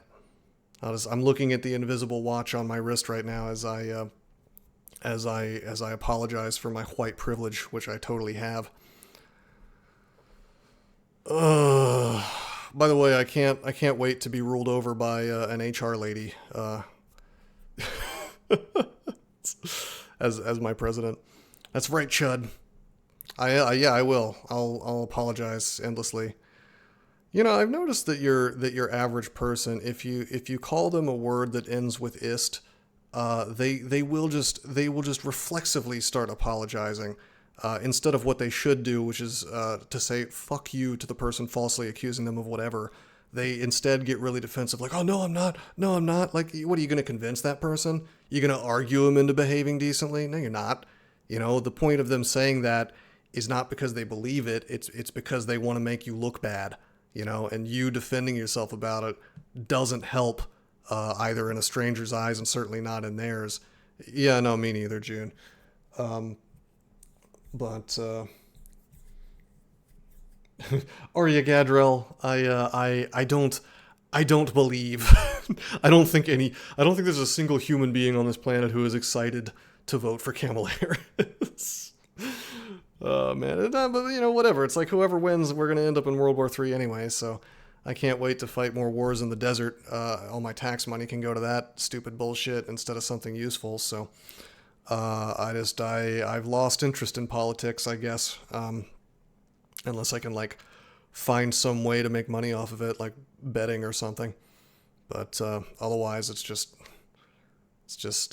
I'm looking at the invisible watch on my wrist right now as I apologize for my white privilege, which I totally have. By the way, I can't wait to be ruled over by an HR lady as my president. That's right, Chud. I will. I'll apologize endlessly. I've noticed that your average person, if you call them a word that ends with ist, they will just reflexively start apologizing instead of what they should do, which is to say fuck you to the person falsely accusing them of whatever. They instead get really defensive, like, oh, no, I'm not. Like, what are you going to convince that person? You're going to argue them into behaving decently? No, you're not. The point of them saying that is not because they believe it. It's because they want to make you look bad, and you defending yourself about it doesn't help either in a stranger's eyes and certainly not in theirs. Yeah, no, me neither, June. But Arya Gadrell, I don't believe. I don't think there's a single human being on this planet who is excited to vote for Kamala Harris. Oh man, but whatever. It's like whoever wins, we're gonna end up in World War III anyway. So I can't wait to fight more wars in the desert. All my tax money can go to that stupid bullshit instead of something useful. So I've lost interest in politics, I guess. Unless I can find some way to make money off of it, like betting or something. But otherwise, it's just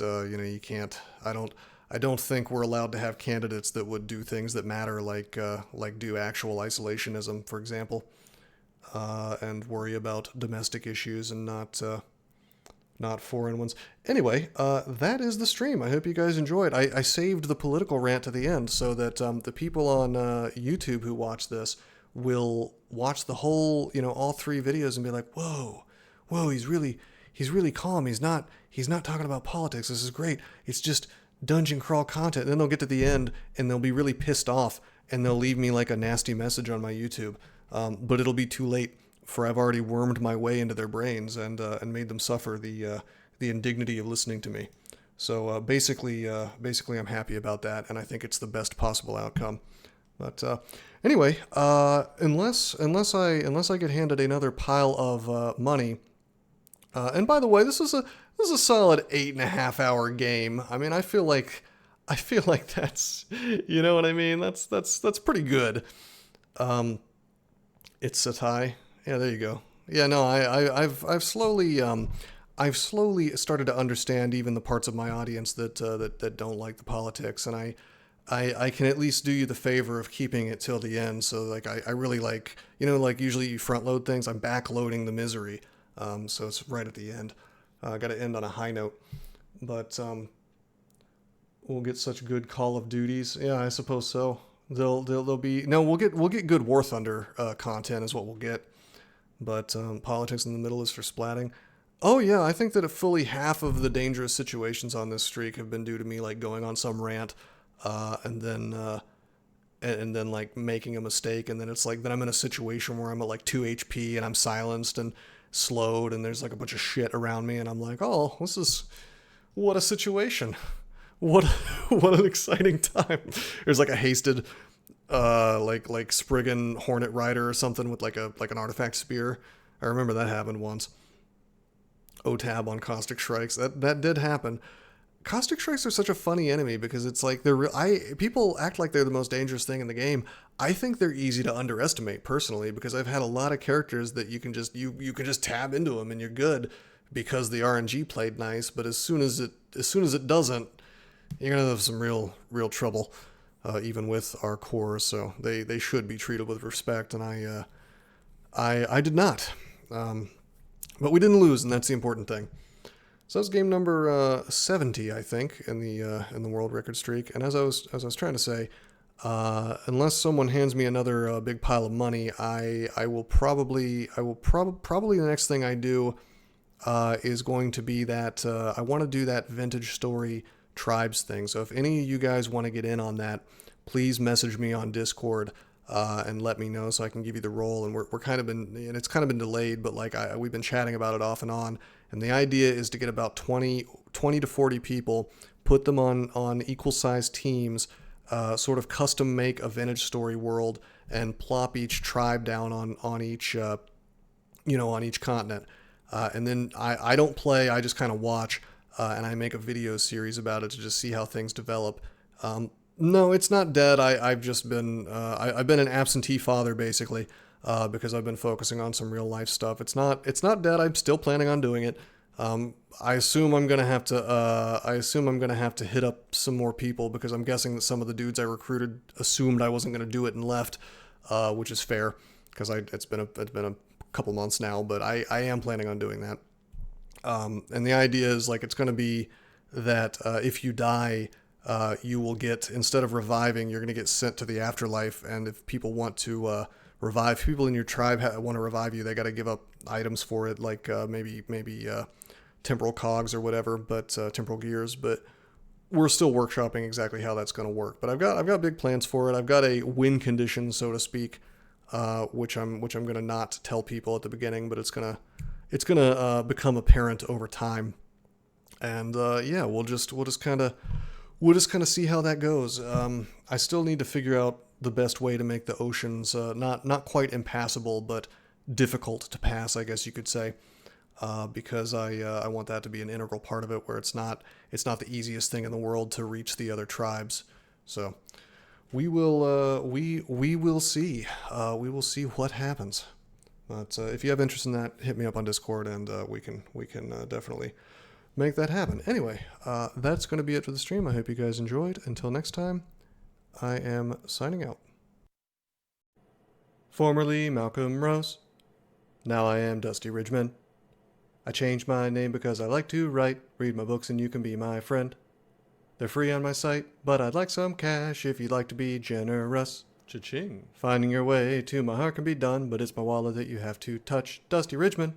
you can't. I don't think we're allowed to have candidates that would do things that matter, like do actual isolationism, for example, and worry about domestic issues and not foreign ones. Anyway, that is the stream. I hope you guys enjoyed. I saved the political rant to the end so that the people on YouTube who watch this will watch the whole, all three videos and be like, whoa, he's really calm. He's not talking about politics. This is great. It's just dungeon crawl content. And then they'll get to the end and they'll be really pissed off and they'll leave me a nasty message on my YouTube. But it'll be too late, for I've already wormed my way into their brains and made them suffer the indignity of listening to me. So basically I'm happy about that, and I think it's the best possible outcome. But anyway, unless I get handed another pile of money, And by the way, this is a solid 8.5 hour game. I mean, I feel like that's, you know what I mean. That's pretty good. It's a tie. Yeah, there you go. Yeah, no, I've slowly started to understand even the parts of my audience that don't like the politics, and I can at least do you the favor of keeping it till the end. So like I really like, you know, like usually you front load things, I'm back loading the misery. So it's right at the end. I got to end on a high note, but we'll get such good Call of Duties. Yeah, I suppose so. They'll be no. We'll get good War Thunder content is what we'll get. But politics in the middle is for splatting. Oh yeah, I think that fully half of the dangerous situations on this streak have been due to me like going on some rant, and then like making a mistake, and then it's like then I'm in a situation where I'm at like 2 HP and I'm silenced and slowed, and there's like a bunch of shit around me, and I'm like, oh, what a situation. What an exciting time. There's like a hasted like Spriggan Hornet Rider or something with like an artifact spear. I remember that happened once. O-tab on Caustic Shrikes. That did happen. Caustic Shrikes are such a funny enemy because it's like people act like they're the most dangerous thing in the game. I think they're easy to underestimate personally because I've had a lot of characters that you can just tab into them and you're good because the RNG played nice, but as soon as it doesn't, you're gonna have some real trouble, even with our cores. So they should be treated with respect, and I did not, but we didn't lose, and that's the important thing. So that's game number 70, I think, in the world record streak. And as I was trying to say, unless someone hands me another big pile of money, I will probably the next thing I do is going to be that I want to do that vintage story tribes thing. So if any of you guys want to get in on that, please message me on Discord and let me know so I can give you the role. And it's kind of been delayed, but like we've been chatting about it off and on. And the idea is to get about 20 to 40 people, put them on equal sized teams, sort of custom make a vintage story world, and plop each tribe down on each on each continent. And then I don't play, I just kind of watch. And I make a video series about it to just see how things develop. No, it's not dead. I've just been I've been an absentee father basically because I've been focusing on some real life stuff. It's not dead. I'm still planning on doing it. I assume I'm gonna have to hit up some more people because I'm guessing that some of the dudes I recruited assumed I wasn't gonna do it and left, which is fair because it's been a couple months now. But I am planning on doing that. And the idea is like it's going to be that if you die, you will get, instead of reviving, you're going to get sent to the afterlife. And if people want to revive, people in your tribe want to revive you, they got to give up items for it, like maybe temporal cogs or whatever, but temporal gears. But we're still workshopping exactly how that's going to work. But I've got big plans for it. I've got a win condition, so to speak, which I'm going to not tell people at the beginning, but it's gonna become apparent over time, and yeah, we'll just kind of see how that goes. I still need to figure out the best way to make the oceans not quite impassable, but difficult to pass, I guess you could say, because I want that to be an integral part of it, where it's not the easiest thing in the world to reach the other tribes. So we will see what happens. But if you have interest in that, hit me up on Discord, and we can definitely make that happen. Anyway, that's going to be it for the stream. I hope you guys enjoyed. Until next time, I am signing out. Formerly Malcolm Rose. Now I am Dusty Ridgeman. I changed my name because I like to write. Read my books and you can be my friend. They're free on my site, but I'd like some cash if you'd like to be generous. Cha-ching. Finding your way to my heart can be done, but it's my wallet that you have to touch. Dusty Ridgeman.